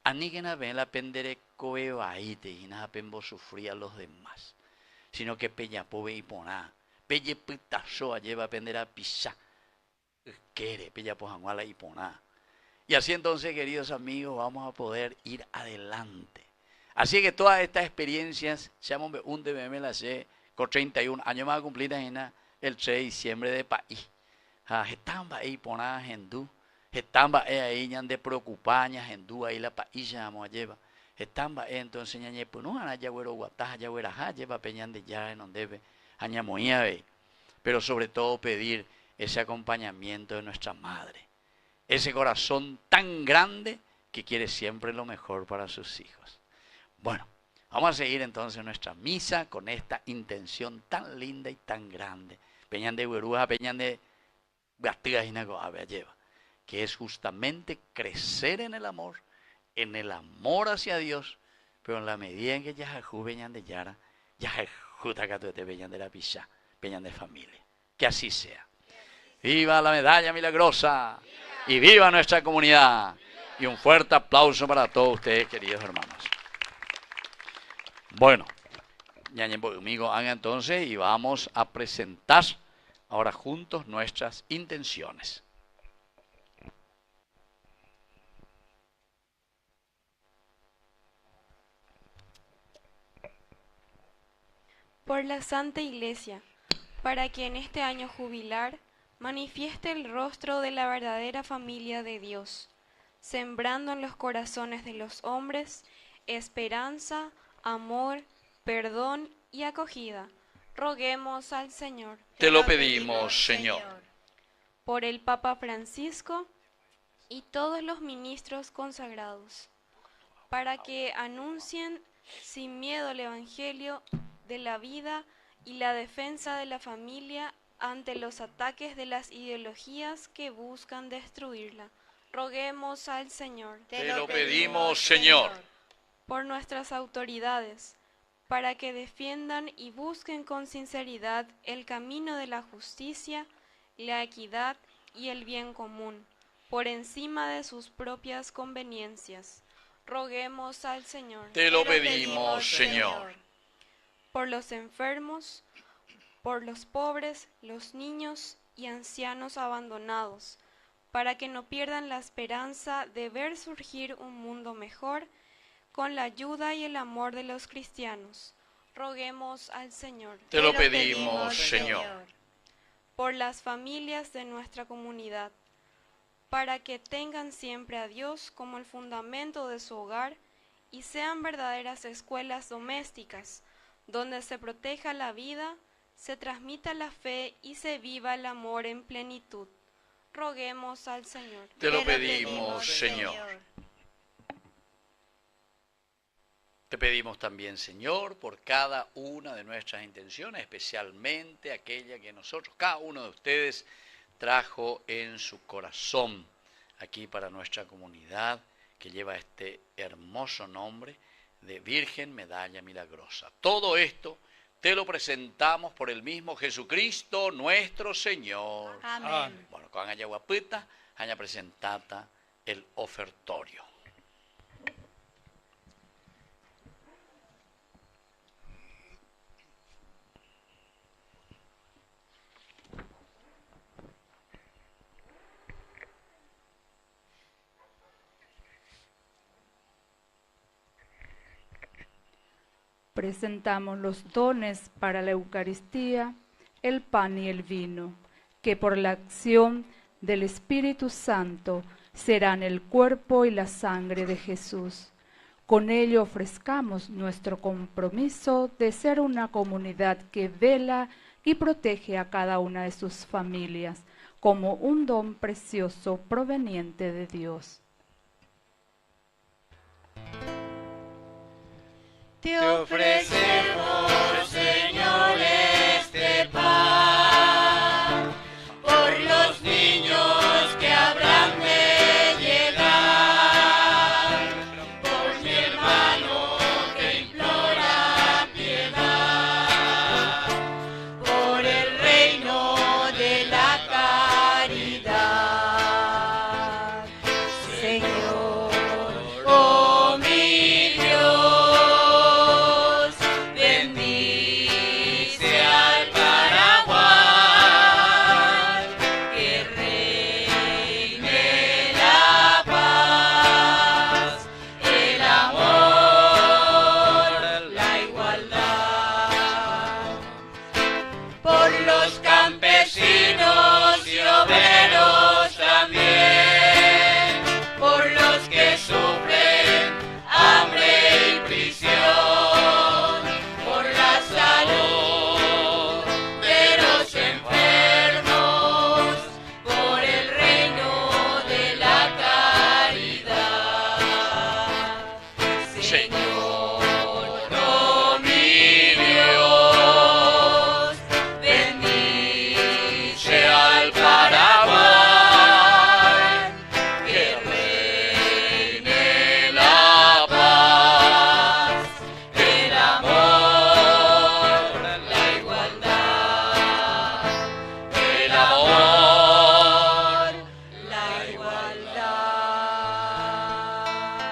ani que na ve la pendere coeo ahí te y nada en vos sufría a los demás sino que peña pobe y poná pelle pitazo lleva pendera a pisar quiere pella pojanguala y poná. Y así entonces, queridos amigos, vamos a poder ir adelante. Así que todas estas experiencias, seamos un DBM la C, con 31 años más cumplidas en el 3 de diciembre de país. Están ahí ponadas en du, están ahí de preocupañas en du, ahí la país ya vamos a llevar. Están ahí entonces, ñañe, pues no, ya güero guataja, ya güera, lleva peñan de ya en donde ve, añamoía ve. Pero sobre todo pedir ese acompañamiento de nuestra madre. Ese corazón tan grande que quiere siempre lo mejor para sus hijos. Bueno, vamos a seguir entonces nuestra misa con esta intención tan linda y tan grande. Peñan de Hueruja, Peñan de Gastigas y Nagoa, lleva. Que es justamente crecer en el amor hacia Dios, pero en la medida en que ya Peñan de Yara, ya Jutacatuete Peñan de la Pichá, Peñan de familia. Que así sea. ¡Viva la medalla milagrosa! Y viva nuestra comunidad. Y un fuerte aplauso para todos ustedes, queridos hermanos. Bueno, ñañembo amigo haga entonces y vamos a presentar ahora juntos nuestras intenciones. Por la Santa Iglesia, para que en este año jubilar manifieste el rostro de la verdadera familia de Dios, sembrando en los corazones de los hombres esperanza, amor, perdón y acogida. Roguemos al Señor. Te lo pedimos, Señor. Por el Papa Francisco y todos los ministros consagrados, para que anuncien sin miedo el Evangelio de la vida y la defensa de la familia ante los ataques de las ideologías que buscan destruirla. Roguemos al Señor. Te lo pedimos, Señor. Por nuestras autoridades, para que defiendan y busquen con sinceridad el camino de la justicia, la equidad y el bien común, por encima de sus propias conveniencias. Roguemos al Señor. Te lo pedimos, Señor. Por los enfermos, por los pobres, los niños y ancianos abandonados, para que no pierdan la esperanza de ver surgir un mundo mejor, con la ayuda y el amor de los cristianos. Roguemos al Señor. Te lo pedimos, Señor. Por las familias de nuestra comunidad, para que tengan siempre a Dios como el fundamento de su hogar y sean verdaderas escuelas domésticas, donde se proteja la vida, se transmita la fe y se viva el amor en plenitud. Roguemos al Señor. Te lo pedimos, Señor. Te pedimos también, Señor, por cada una de nuestras intenciones, especialmente aquella que nosotros, cada uno de ustedes, trajo en su corazón aquí para nuestra comunidad, que lleva este hermoso nombre de Virgen Medalla Milagrosa. Todo esto te lo presentamos por el mismo Jesucristo nuestro Señor. Amén. Bueno, con haya guapita, haya presentata el ofertorio. Presentamos los dones para la Eucaristía, el pan y el vino, que por la acción del Espíritu Santo serán el cuerpo y la sangre de Jesús. Con ello ofrezcamos nuestro compromiso de ser una comunidad que vela y protege a cada una de sus familias como un don precioso proveniente de Dios. Te ofrecemos, Señor, este pan, por los niños que habrán de llegar, por mi hermano que implora piedad, por el reino de la caridad. Señor, oh mi Dios, bendice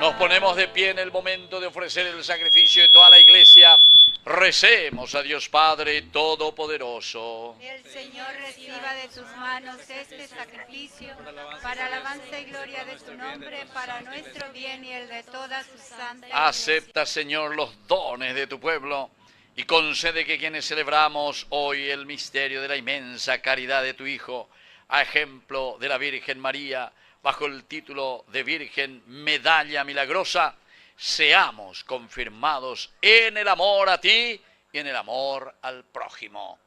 Nos ponemos de pie en el momento de ofrecer el sacrificio de toda la iglesia. Recemos a Dios Padre Todopoderoso. El Señor reciba de tus manos este sacrificio para alabanza y gloria de tu nombre, para nuestro bien y el de toda su santa iglesia. Acepta, Señor, los dones de tu pueblo y concede que quienes celebramos hoy el misterio de la inmensa caridad de tu Hijo, a ejemplo de la Virgen María, bajo el título de Virgen Medalla Milagrosa, seamos confirmados en el amor a ti y en el amor al prójimo.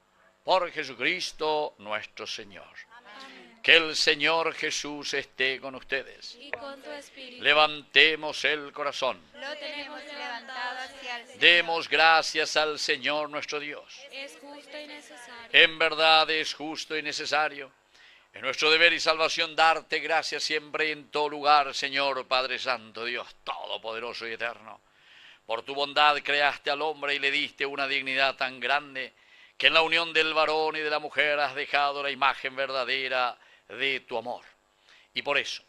Por Jesucristo nuestro Señor. Amén. Que el Señor Jesús esté con ustedes. Y con tu espíritu. Levantemos el corazón. Lo tenemos levantado hacia el Señor. Demos gracias al Señor nuestro Dios. Es justo y necesario. En verdad es justo y necesario. Es nuestro deber y salvación darte gracias siempre y en todo lugar, Señor Padre Santo, Dios Todopoderoso y Eterno. Por tu bondad creaste al hombre y le diste una dignidad tan grande que en la unión del varón y de la mujer has dejado la imagen verdadera de tu amor. Y por eso,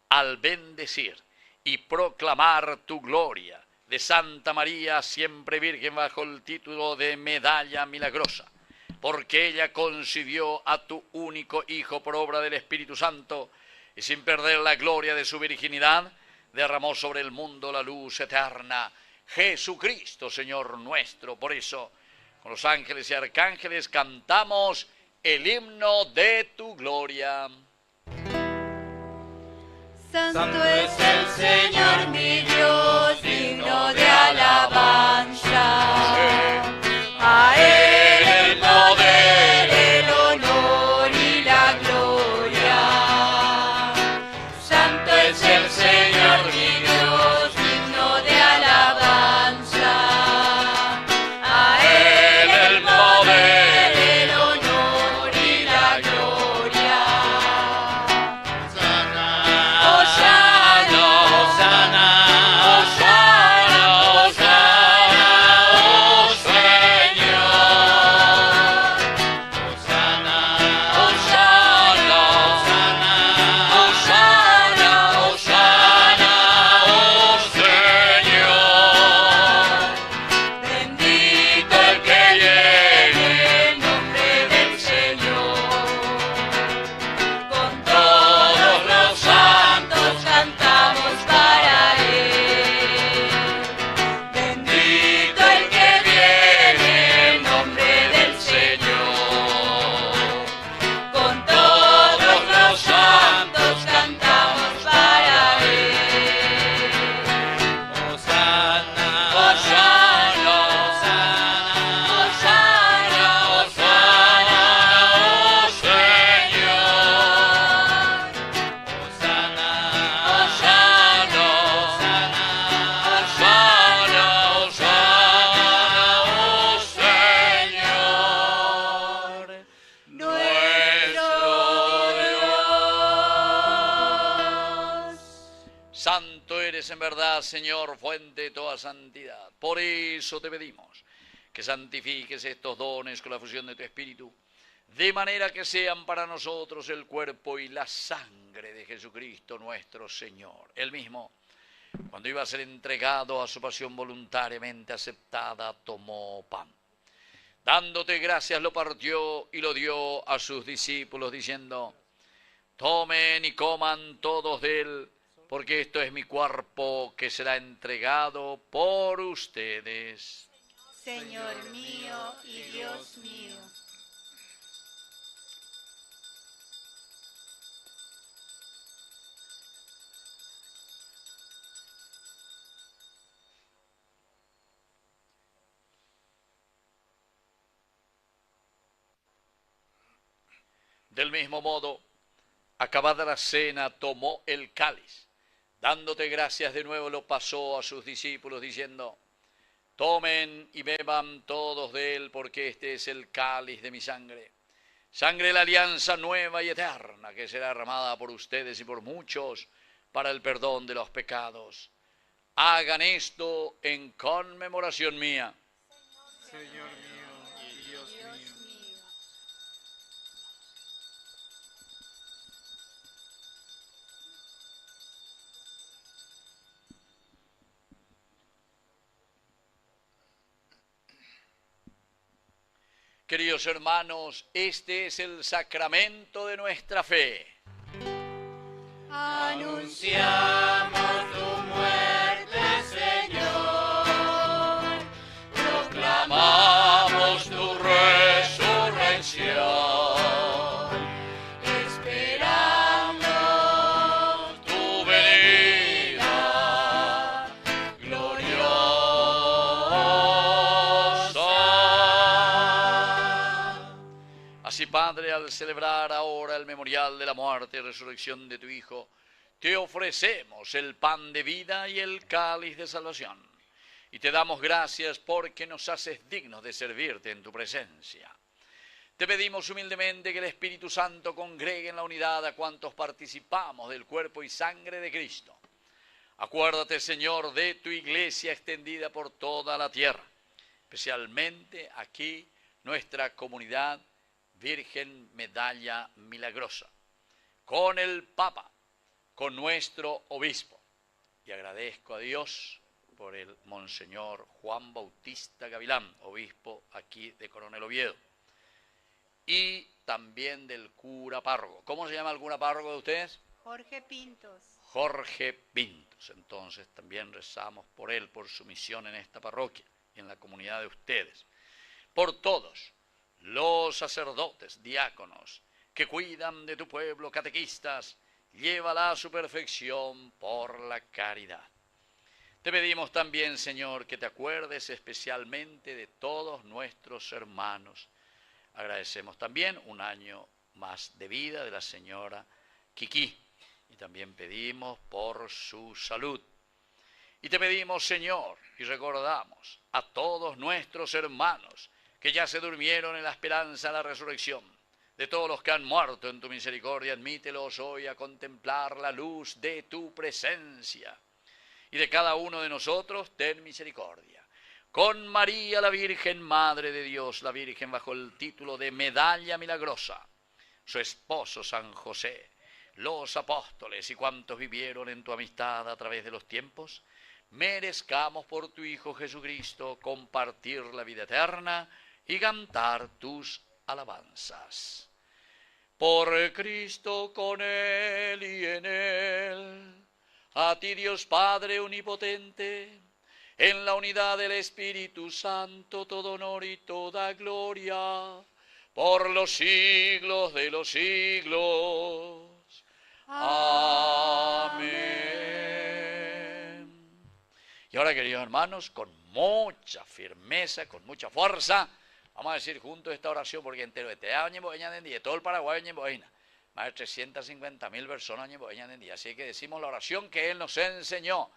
al bendecir y proclamar tu gloria de Santa María, siempre Virgen bajo el título de Medalla Milagrosa, porque ella concibió a tu único Hijo por obra del Espíritu Santo y sin perder la gloria de su virginidad, derramó sobre el mundo la luz eterna, Jesucristo, Señor nuestro. Por eso, con los ángeles y arcángeles cantamos el himno de tu gloria. Santo es el Señor mi Dios, digno de alabanza. A Él el poder, el honor y la gloria. Santo es el Señor mi Dios, digno de alabanza. A Él el poder, el honor y la gloria. Hosanna, Hosanna, Hosanna, Hosanna, oh Señor. Hosanna, Hosanna, Hosanna, Hosanna, oh Señor. Bendito el que viene en nombre del Señor. Con todos los santos cantamos para Él. Bendito el que viene en nombre del Señor. Con todos los santos cantamos para Él. Hosanna, Hosanna, Hosanna, Hosanna, oh Señor. Hosanna, Hosanna, Hosanna, Hosanna, oh Señor, nuestro Dios. Santo eres en verdad, Señor, fuente de toda santidad. Por eso te pedimos que santifiques estos dones con la fusión de tu Espíritu, de manera que sean para nosotros el cuerpo y la sangre de Jesucristo nuestro Señor. Él mismo, cuando iba a ser entregado a su pasión voluntariamente aceptada, tomó pan. Dándote gracias lo partió y lo dio a sus discípulos diciendo: tomen y coman todos de él, porque esto es mi cuerpo que será entregado por ustedes. Señor mío y Dios mío. Del mismo modo, acabada la cena, tomó el cáliz. Dándote gracias de nuevo, lo pasó a sus discípulos diciendo: tomen y beban todos de él, porque este es el cáliz de mi sangre. Sangre de la alianza nueva y eterna, que será derramada por ustedes y por muchos para el perdón de los pecados. Hagan esto en conmemoración mía. Señor mío y Dios mío. Queridos hermanos, este es el sacramento de nuestra fe. Anunciamos tu muerte, Señor. Proclamamos tu resurrección, Esperando tu venida gloriosa. Así, Padre, al celebrar ahora el memorial de la muerte y resurrección de tu Hijo, te ofrecemos el pan de vida y el cáliz de salvación. Y te damos gracias porque nos haces dignos de servirte en tu presencia. Te pedimos humildemente que el Espíritu Santo congregue en la unidad a cuantos participamos del cuerpo y sangre de Cristo. Acuérdate, Señor, de tu iglesia extendida por toda la tierra, especialmente aquí nuestra comunidad Virgen Medalla Milagrosa, con el Papa, con nuestro obispo. Y agradezco a Dios por el Monseñor Juan Bautista Gavilán, obispo aquí de Coronel Oviedo. Y también del cura párroco. ¿Cómo se llama el cura párroco de ustedes? Jorge Pintos. Jorge Pintos. Entonces también rezamos por él, por su misión en esta parroquia y en la comunidad de ustedes. Por todos los sacerdotes, diáconos, que cuidan de tu pueblo, catequistas, llévala a su perfección por la caridad. Te pedimos también, Señor, que te acuerdes especialmente de todos nuestros hermanos. Agradecemos también un año más de vida de la señora Kiki y también pedimos por su salud. Y te pedimos, Señor, y recordamos a todos nuestros hermanos que ya se durmieron en la esperanza de la resurrección. De todos los que han muerto en tu misericordia, admítelos hoy a contemplar la luz de tu presencia. Y de cada uno de nosotros, ten misericordia. Con María, la Virgen, Madre de Dios, la Virgen bajo el título de Medalla Milagrosa, su esposo San José, los apóstoles y cuantos vivieron en tu amistad a través de los tiempos, merezcamos por tu Hijo Jesucristo compartir la vida eterna y cantar tus alabanzas. Por Cristo, con Él y en Él, a ti Dios Padre omnipotente, en la unidad del Espíritu Santo, todo honor y toda gloria, por los siglos de los siglos. Amén. Y ahora, queridos hermanos, con mucha firmeza, con mucha fuerza, vamos a decir juntos esta oración, porque entero este año de todo el Paraguay más de 350.000 personas en día. Así que decimos la oración que Él nos enseñó.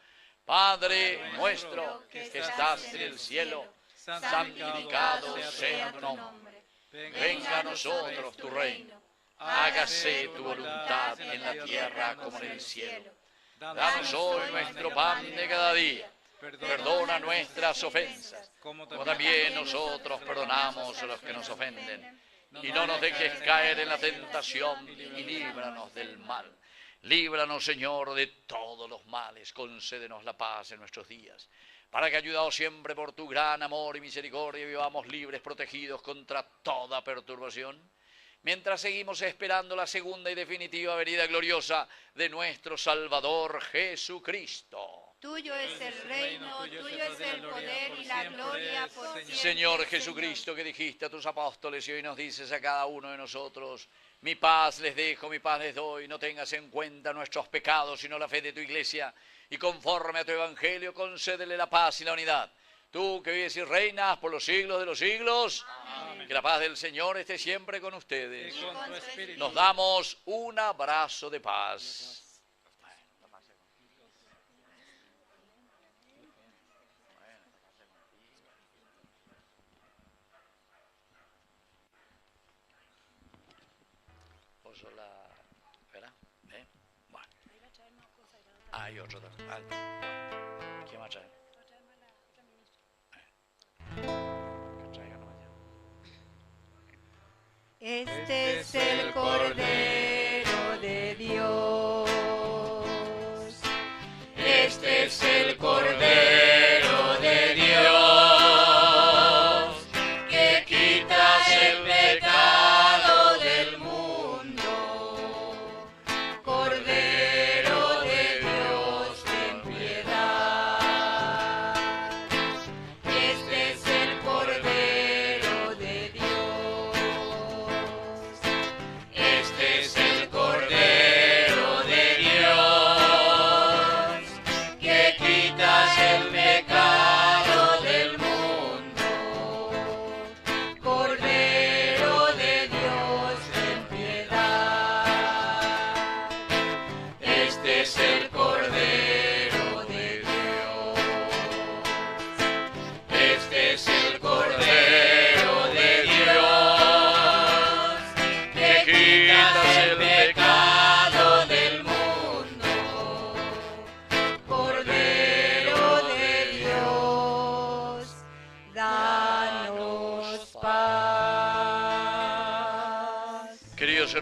Padre nuestro que estás en el cielo, santificado sea tu nombre. Venga a nosotros tu reino. Hágase tu voluntad en la tierra como en el cielo. Danos hoy nuestro pan de cada día. Perdona nuestras ofensas, como también nosotros perdonamos a los que nos ofenden. Y no nos dejes caer en la tentación y líbranos del mal. Líbranos, Señor, de todos los males. Concédenos la paz en nuestros días, para que, ayudados siempre por tu gran amor y misericordia, vivamos libres, protegidos contra toda perturbación, mientras seguimos esperando la segunda y definitiva venida gloriosa de nuestro Salvador Jesucristo. Tuyo es el reino, tuyo es el poder y la gloria por siempre. Señor Jesucristo, que dijiste a tus apóstoles y hoy nos dices a cada uno de nosotros: mi paz les dejo, mi paz les doy. No tengas en cuenta nuestros pecados, sino la fe de tu iglesia. Y conforme a tu evangelio, concédele la paz y la unidad. Tú que vives y reinas por los siglos de los siglos. Amén. Que la paz del Señor esté siempre con ustedes. Y con tu espíritu. Nos damos un abrazo de paz. ¿Verdad? Bueno. Hay otro también. ¿Quién va a traer? Que traigan mañana. Este es el Cordero de Dios. Este es el Cordero de Dios, que quita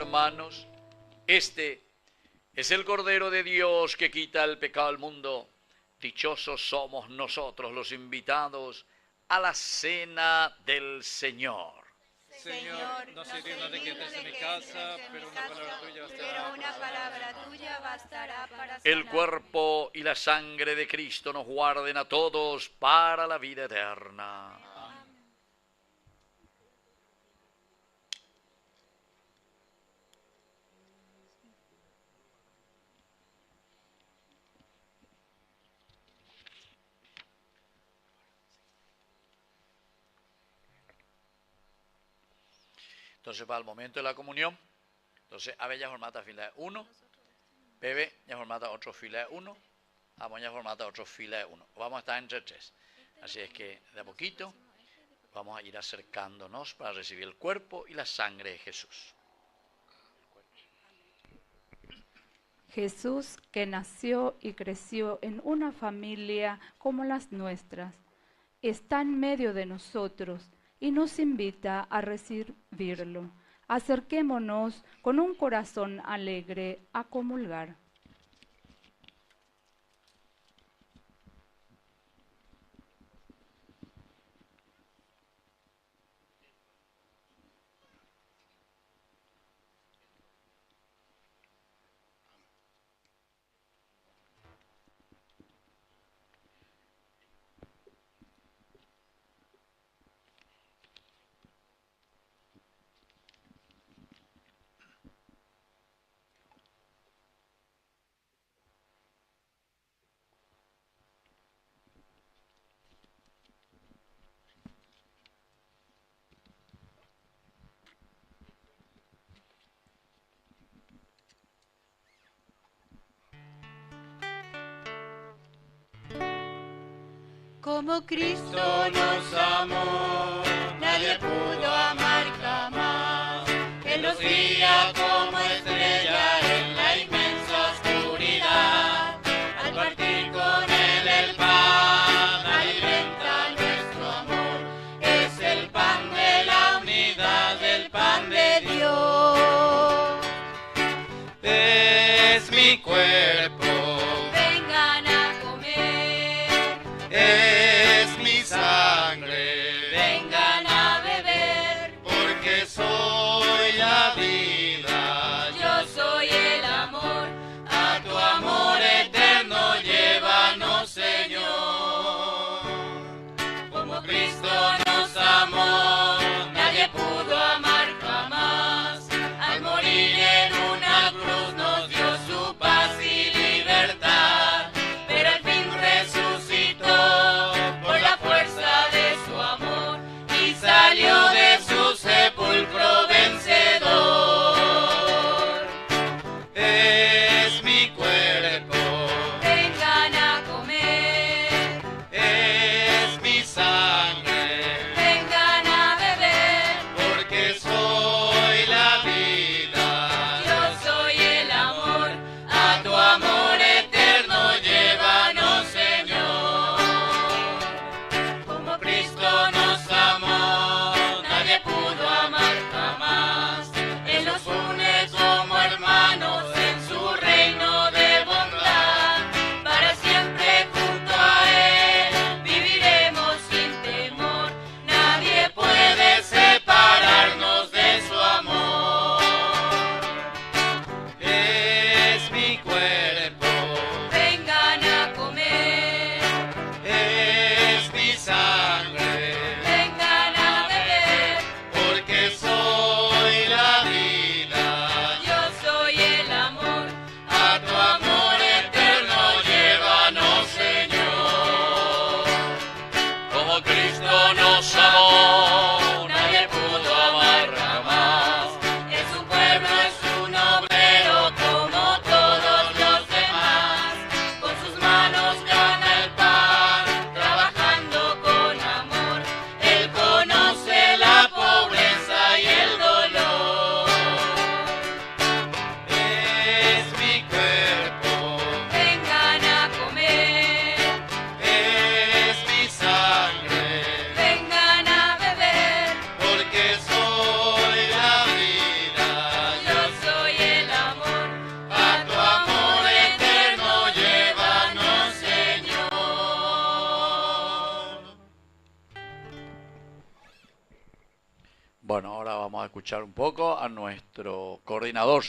hermanos, este es el Cordero de Dios que quita el pecado del mundo. Dichosos somos nosotros los invitados a la cena del Señor. Señor, no soy digno de que entres en mi casa, pero una palabra tuya bastará para El sanar. cuerpo y la sangre de Cristo nos guarden a todos para la vida eterna. Entonces, para el momento de la comunión, entonces, abe ya formata fila de 1, bebe ya formata otro fila de 1, amo ya formata otro fila de 1. Vamos a estar entre 3. Así es que, de a poquito, vamos a ir acercándonos para recibir el cuerpo y la sangre de Jesús. Jesús, que nació y creció en una familia como las nuestras, está en medio de nosotros y nos invita a recibirlo. Acerquémonos con un corazón alegre a comulgar. Como Cristo nos amó, nadie pudo amar jamás. Él nos guía como estrella en la inmensa oscuridad. Al partir con él el pan, alimenta nuestro amor. Es el pan de la unidad, el pan de Dios. Es mi cuerpo, Vengan a comer, es mi sangre, vengan a beber. porque soy la vida. Yo soy escuchar un poco a nuestro coordinador.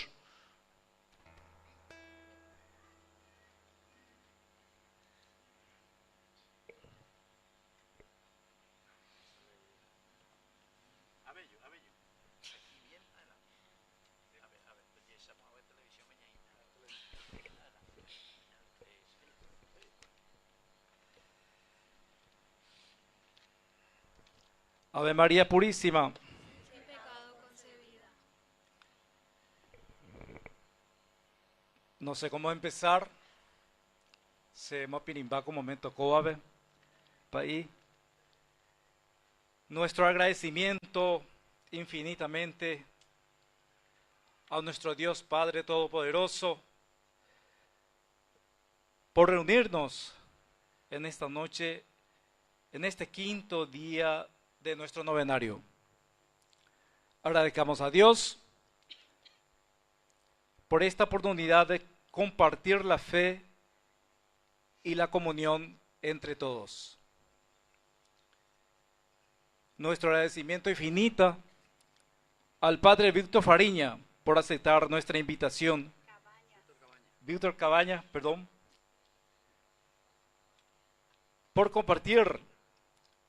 Ave María Purísima. Sin pecado concebida. No sé cómo empezar. Se me pirimba como momento coave. Paí. Nuestro agradecimiento infinitamente a nuestro Dios Padre Todopoderoso por reunirnos en esta noche, en este quinto día de nuestro novenario. Agradecamos a Dios por esta oportunidad de compartir la fe y la comunión entre todos. Nuestro agradecimiento infinito al Padre Víctor Fariña por aceptar nuestra invitación. Víctor Cabaña, perdón. Por compartir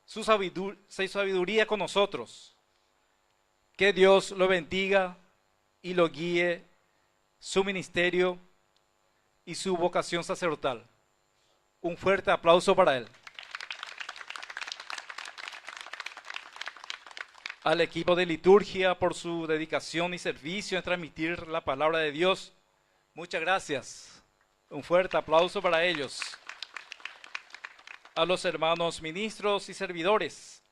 su sabiduría con nosotros. Que Dios lo bendiga y lo guíe su ministerio y su vocación sacerdotal. Un fuerte aplauso para él. Al equipo de liturgia por su dedicación y servicio en transmitir la palabra de Dios. Muchas gracias. Un fuerte aplauso para ellos. A los hermanos ministros y servidores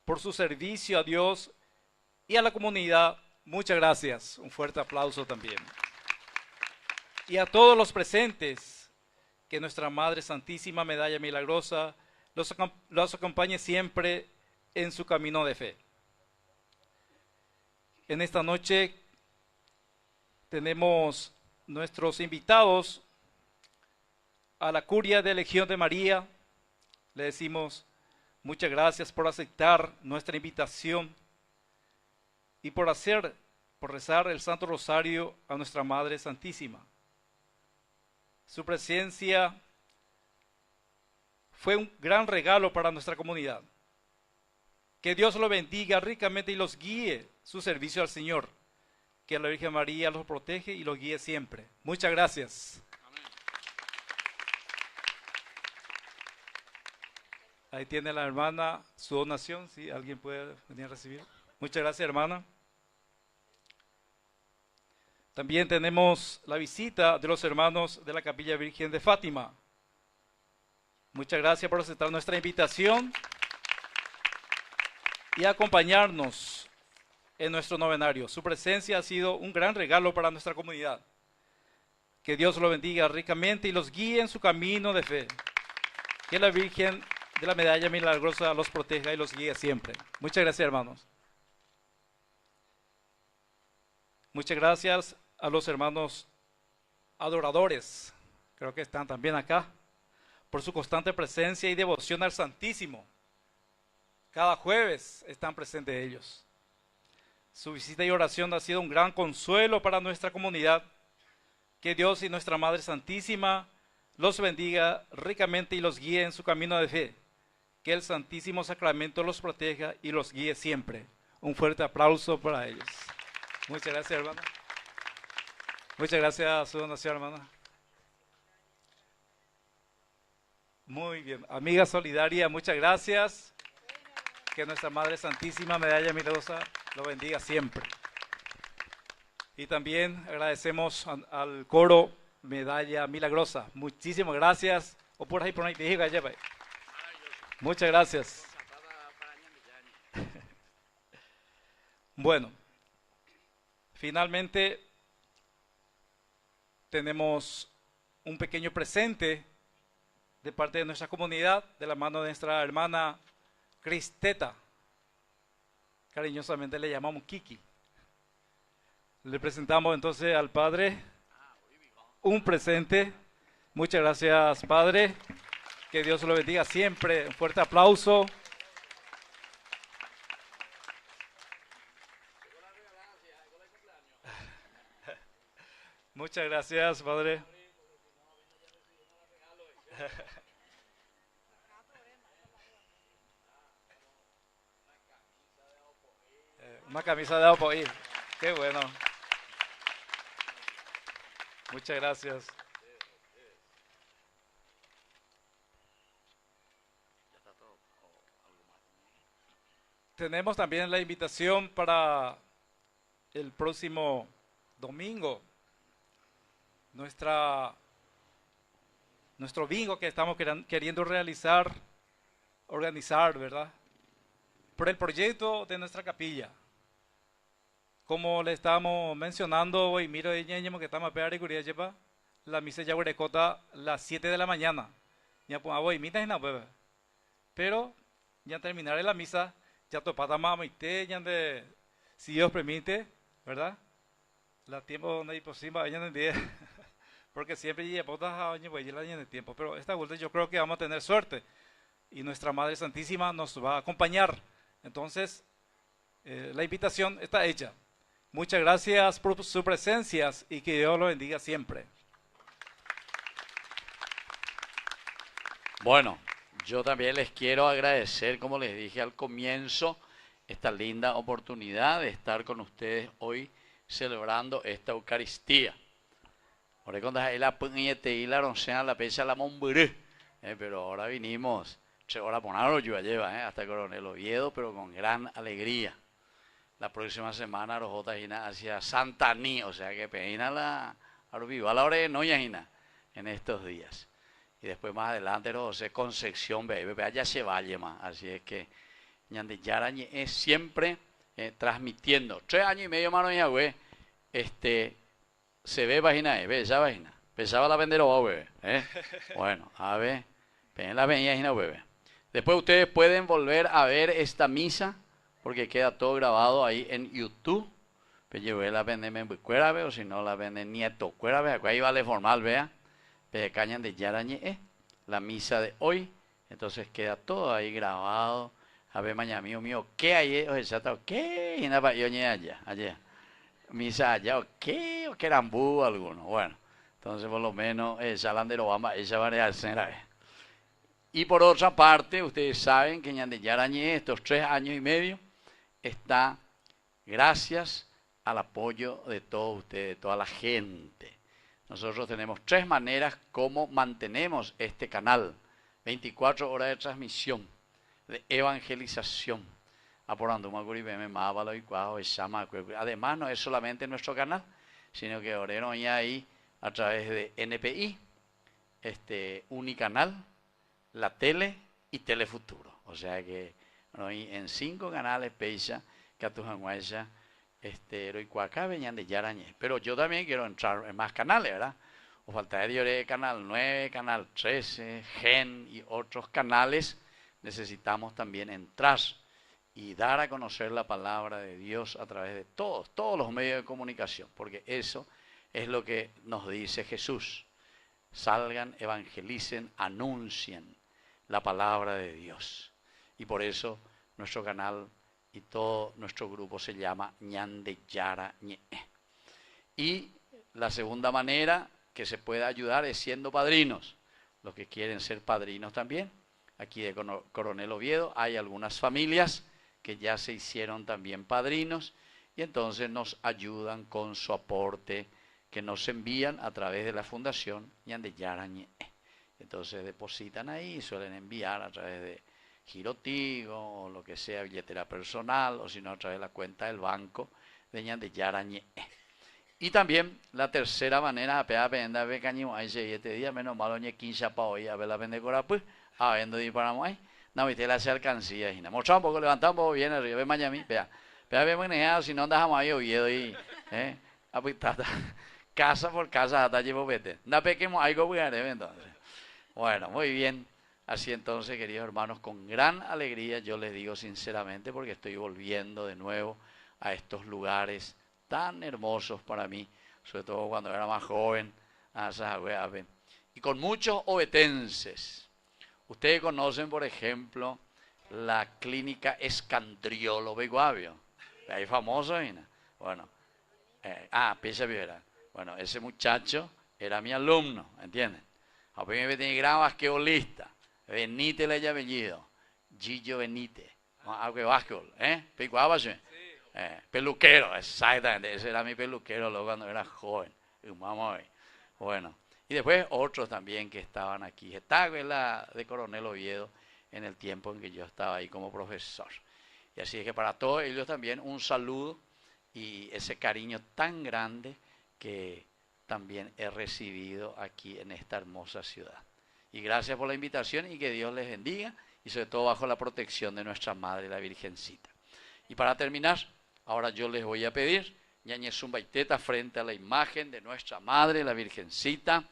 por su servicio a Dios y a la comunidad, muchas gracias. Un fuerte aplauso también. Y a todos los presentes, que nuestra Madre Santísima Medalla Milagrosa los acompañe siempre en su camino de fe. En esta noche tenemos nuestros invitados a la Curia de Legión de María. Le decimos muchas gracias por aceptar nuestra invitación y por rezar el Santo Rosario a nuestra Madre Santísima. Su presencia fue un gran regalo para nuestra comunidad. Que Dios los bendiga ricamente y los guíe su servicio al Señor. Que la Virgen María los protege y los guíe siempre. Muchas gracias. Ahí tiene la hermana su donación, si alguien puede venir a recibir. Muchas gracias, hermana. También tenemos la visita de los hermanos de la Capilla Virgen de Fátima. Muchas gracias por aceptar nuestra invitación y acompañarnos en nuestro novenario. Su presencia ha sido un gran regalo para nuestra comunidad. Que Dios los bendiga ricamente y los guíe en su camino de fe. Que la Virgen de la Medalla Milagrosa los proteja y los guíe siempre. Muchas gracias, hermanos. Muchas gracias a los hermanos adoradores, creo que están también acá, por su constante presencia y devoción al Santísimo. Cada jueves están presentes ellos. Su visita y oración ha sido un gran consuelo para nuestra comunidad. Que Dios y nuestra Madre Santísima los bendiga ricamente y los guíe en su camino de fe. Que el Santísimo Sacramento los proteja y los guíe siempre. Un fuerte aplauso para ellos. Muchas gracias, hermana. Muchas gracias a su donación, hermana. Muy bien. Amiga solidaria, muchas gracias. Que nuestra Madre Santísima Medalla Milagrosa lo bendiga siempre. Y también agradecemos al coro Medalla Milagrosa. Muchísimas gracias. O por ahí, te dije, muchas gracias. Bueno, finalmente tenemos un pequeño presente de parte de nuestra comunidad, de la mano de nuestra hermana Cristeta. Cariñosamente le llamamos Kiki. Le presentamos entonces al Padre un presente. Muchas gracias, Padre. Que Dios lo bendiga siempre. Un fuerte aplauso. Muchas gracias, padre. Una camisa de Apoí. Qué bueno. Muchas gracias. Tenemos también la invitación para el próximo domingo. Nuestro bingo que estamos queriendo organizar, ¿verdad? Por el proyecto de nuestra capilla. Como le estamos mencionando hoy, miro de ñeñemo que estamos a pegar y curia lleva la misa ya huerecota las 7 de la mañana. Ya pues hoy mita na bebé. Pero ya terminaré la misa, ya topata mama y te ya de si Dios permite, ¿verdad? La tiempo donde hay posible ya en día. Porque siempre ya potas a año voy la en el tiempo, pero esta vuelta yo creo que vamos a tener suerte y nuestra Madre Santísima nos va a acompañar. Entonces, la invitación está hecha. Muchas gracias por su presencia y que Dios lo bendiga siempre. Bueno, yo también les quiero agradecer, como les dije al comienzo, esta linda oportunidad de estar con ustedes hoy celebrando esta Eucaristía. Ahora cuando hay la puñete y la roncena la pecha la momburé, pero ahora vinimos, ahora ponerlo yo lleva, hasta Coronel Oviedo, pero con gran alegría. La próxima semana Rojota Gina hacia Santaní, o sea que peina la viva la hora de no Gina en estos días. Y después más adelante José Concepción bebé allá se vaya más, así es que Ñande Yarañe es siempre transmitiendo 3 años y medio mano ya güey, se ve vagina ve esa vagina, pensaba la vender o bebé, bueno, a ver, ven la vagina bebé. Después ustedes pueden volver a ver esta misa porque queda todo grabado ahí en YouTube. Pues yo la venden en cuérabe o si no la venden nieto cuérabe, ahí vale formal, vea. Pero cañan de Yarañe, la misa de hoy. Entonces queda todo ahí grabado. A ver, mañana mío, ¿qué hay? O sea, ¿qué? Y nada, yo allá. Misa allá, ¿o qué? ¿O qué rambú alguno? Bueno, entonces por lo menos Salán de Obama, esa va a ser. Y por otra parte, ustedes saben que Ñande Yarañe, estos 3 años y medio, está gracias al apoyo de todos ustedes, de toda la gente. Nosotros tenemos 3 maneras como mantenemos este canal. 24 horas de transmisión, de evangelización. Además, no es solamente nuestro canal, sino que ahora ya ahí a través de NPI, Unicanal, la tele y Telefuturo. O sea que en 5 canales peisa Catujanguaya, de Yarañe. Pero yo también quiero entrar en más canales, ¿verdad? O faltaría canal 9, canal 13, Gen y otros canales. Necesitamos también entrar y dar a conocer la palabra de Dios a través de todos los medios de comunicación, porque eso es lo que nos dice Jesús. Salgan, evangelicen, anuncien la palabra de Dios. Y por eso nuestro canal y todo nuestro grupo se llama Ñande Yarañe. Y la segunda manera que se puede ayudar es siendo padrinos. Los que quieren ser padrinos también. Aquí de Coronel Oviedo hay algunas familias que ya se hicieron también padrinos y entonces nos ayudan con su aporte que nos envían a través de la Fundación Ñande Yarañe. Entonces depositan ahí, suelen enviar a través de Girotigo o lo que sea, billetera personal o si no a través de la cuenta del banco de Ñande Yarañe. Y también la tercera manera, a venda ve caño ahí 7 días, menos malo ñe 15 para hoy, a ver la vende corapú, a vendo di para ahí. No, viste la alcancía, y mostramos un poco, levantamos un poco bien arriba, ve Miami, vea, ve manejado, si no andamos ahí Oviedo y, apitata, casa por casa hasta llevo vete, no pequemos algo voy a entonces. Bueno, muy bien, así entonces, queridos hermanos, con gran alegría yo les digo sinceramente, porque estoy volviendo de nuevo a estos lugares tan hermosos para mí, sobre todo cuando era más joven, y con muchos obetenses. Ustedes conocen, por ejemplo, la clínica Escandriolo Beguavio. Ahí famoso, ¿no? Bueno, piensa vivera. Bueno, ese muchacho era mi alumno, ¿entienden? A mí me tenía gran basquetbolista, Benítez le haya apellido, Gillo Benítez, algo de básquetbol, peluquero, exactamente, ese era mi peluquero luego cuando era joven, bueno, y después otros también que estaban aquí, estaba en la de Coronel Oviedo en el tiempo en que yo estaba ahí como profesor, y así es que para todos ellos también un saludo y ese cariño tan grande que también he recibido aquí en esta hermosa ciudad. Y gracias por la invitación y que Dios les bendiga y sobre todo bajo la protección de nuestra Madre, la Virgencita. Y para terminar, ahora yo les voy a pedir, ñañe zumbaiteta frente a la imagen de nuestra Madre, la Virgencita,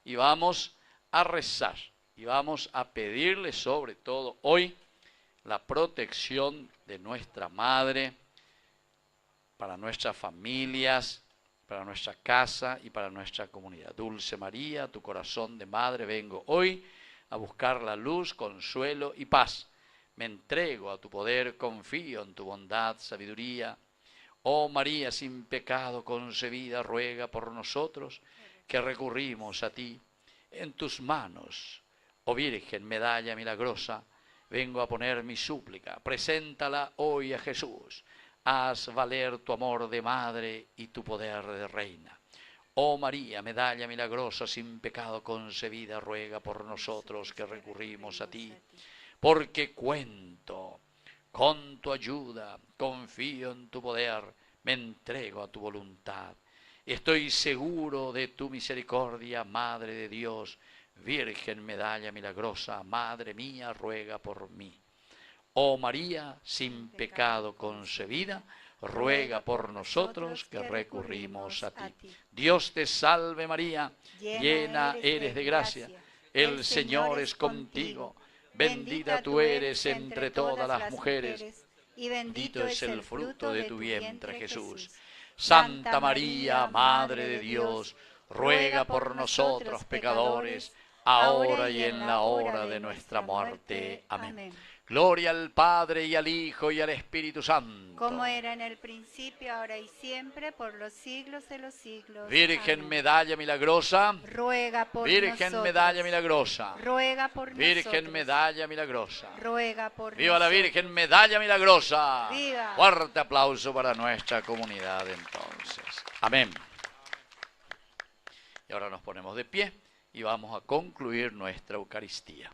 y vamos a rezar y vamos a pedirle sobre todo hoy la protección de nuestra Madre para nuestras familias, para nuestra casa y para nuestra comunidad. Dulce María, tu corazón de madre, vengo hoy a buscar la luz, consuelo y paz. Me entrego a tu poder, confío en tu bondad, sabiduría. Oh María, sin pecado concebida, ruega por nosotros que recurrimos a ti. En tus manos, oh Virgen, medalla milagrosa, vengo a poner mi súplica. Preséntala hoy a Jesús. Haz valer tu amor de madre y tu poder de reina. Oh María, medalla milagrosa, sin pecado concebida, ruega por nosotros que recurrimos a ti. Porque cuento con tu ayuda, confío en tu poder, me entrego a tu voluntad. Estoy seguro de tu misericordia, Madre de Dios, Virgen, medalla milagrosa, Madre mía, ruega por mí. Oh María, sin pecado concebida, ruega por nosotros que recurrimos a ti. Dios te salve María, llena eres de gracia, el Señor es contigo, bendita tú eres entre todas las mujeres, y bendito es el fruto de tu vientre Jesús. Santa María, Madre de Dios, ruega por nosotros pecadores, ahora y en la hora de nuestra muerte. Amén. Gloria al Padre y al Hijo y al Espíritu Santo. Como era en el principio, ahora y siempre, por los siglos de los siglos. Virgen Amén. medalla milagrosa. Ruega por Virgen nosotros. medalla milagrosa. Ruega por Virgen nosotros. medalla milagrosa. Ruega por Viva la nosotros. Virgen medalla milagrosa. Viva. Fuerte aplauso para nuestra comunidad entonces. Amén. Y ahora nos ponemos de pie y vamos a concluir nuestra Eucaristía.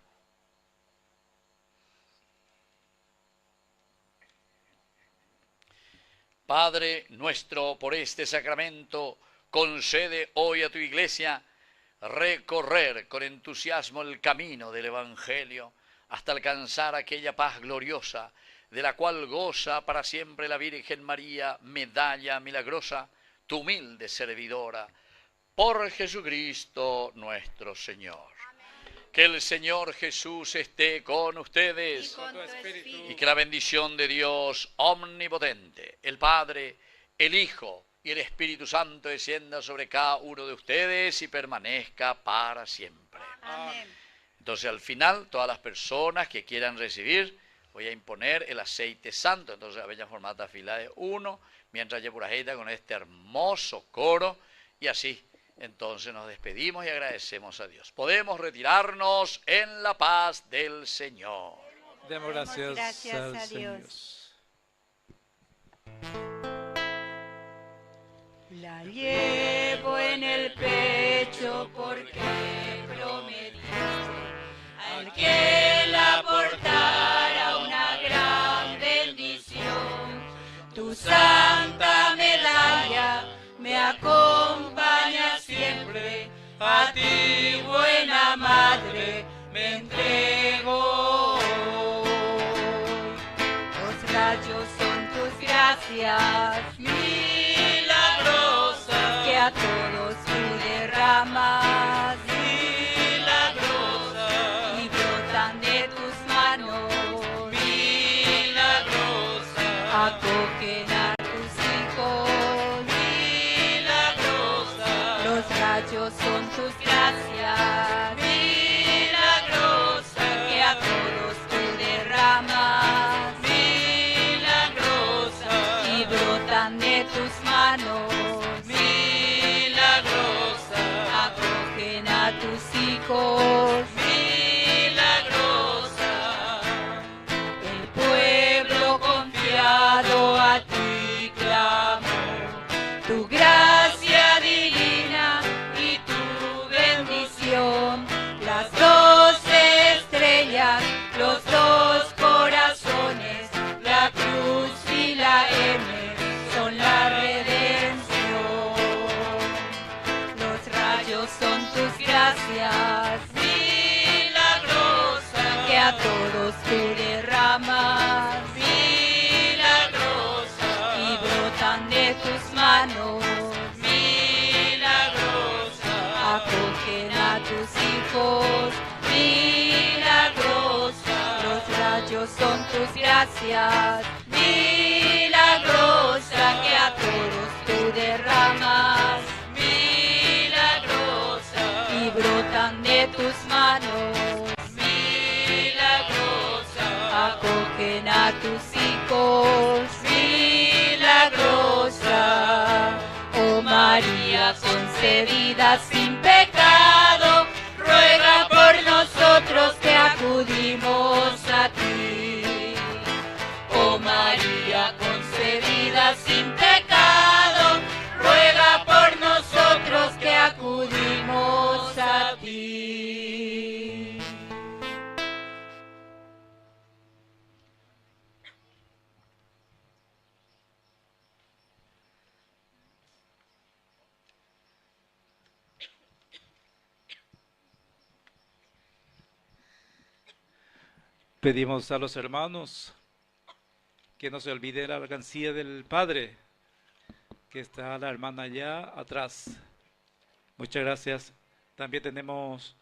Padre nuestro, por este sacramento, concede hoy a tu Iglesia recorrer con entusiasmo el camino del Evangelio hasta alcanzar aquella paz gloriosa de la cual goza para siempre la Virgen María, medalla milagrosa, tu humilde servidora, por Jesucristo nuestro Señor. Que el Señor Jesús esté con ustedes Y con tu espíritu. y que la bendición de Dios omnipotente, el Padre, el Hijo y el Espíritu Santo descienda sobre cada uno de ustedes y permanezca para siempre. Amén. Entonces al final, todas las personas que quieran recibir, voy a imponer el aceite santo. Entonces vayan formando la fila de uno, mientras yo purajeita con este hermoso coro y así. Entonces nos despedimos y agradecemos a Dios. Podemos retirarnos en la paz del Señor. Demos gracias, Gracias al a Señor. Dios. La llevo en el pecho porque prometiste al que la portara una gran bendición. Tu santa medalla me acompaña siempre, a ti buena madre me entrego hoy. Los rayos son tus gracias milagrosas que a todos tú derramas, milagrosas, y brotan de tus manos, milagrosas, acogen a tus hijos, milagrosas. Los rayos son tus gracias milagrosas que a todos tú derramas, milagrosas, y brotan de tus manos, milagrosas. a todos tú derramas, milagrosa, y brotan de tus manos, milagrosa, acogen a tus hijos, milagrosa, los rayos son tus gracias, milagrosa, que a todos tú derramas, milagrosa, y brotan de tus manos, milagrosa, acogen a tus hijos, milagrosa, oh María concebida sin pecado, ruega por nosotros que acudimos a ti. Oh María concebida sin pecado, ruega por nosotros que acudimos a ti. Pedimos a los hermanos que no se olvide la alcancía del Padre, que está la hermana allá atrás. Muchas gracias. También tenemos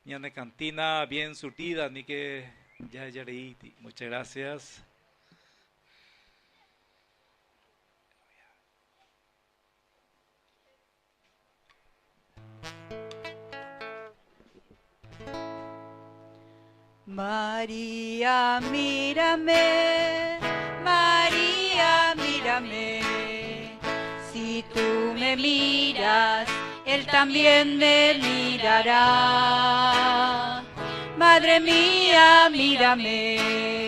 ñane cantina bien surtida, ni que ya leí. Muchas gracias. María, mírame, María, mírame, si tú me miras, Él también me mirará. Madre mía, mírame.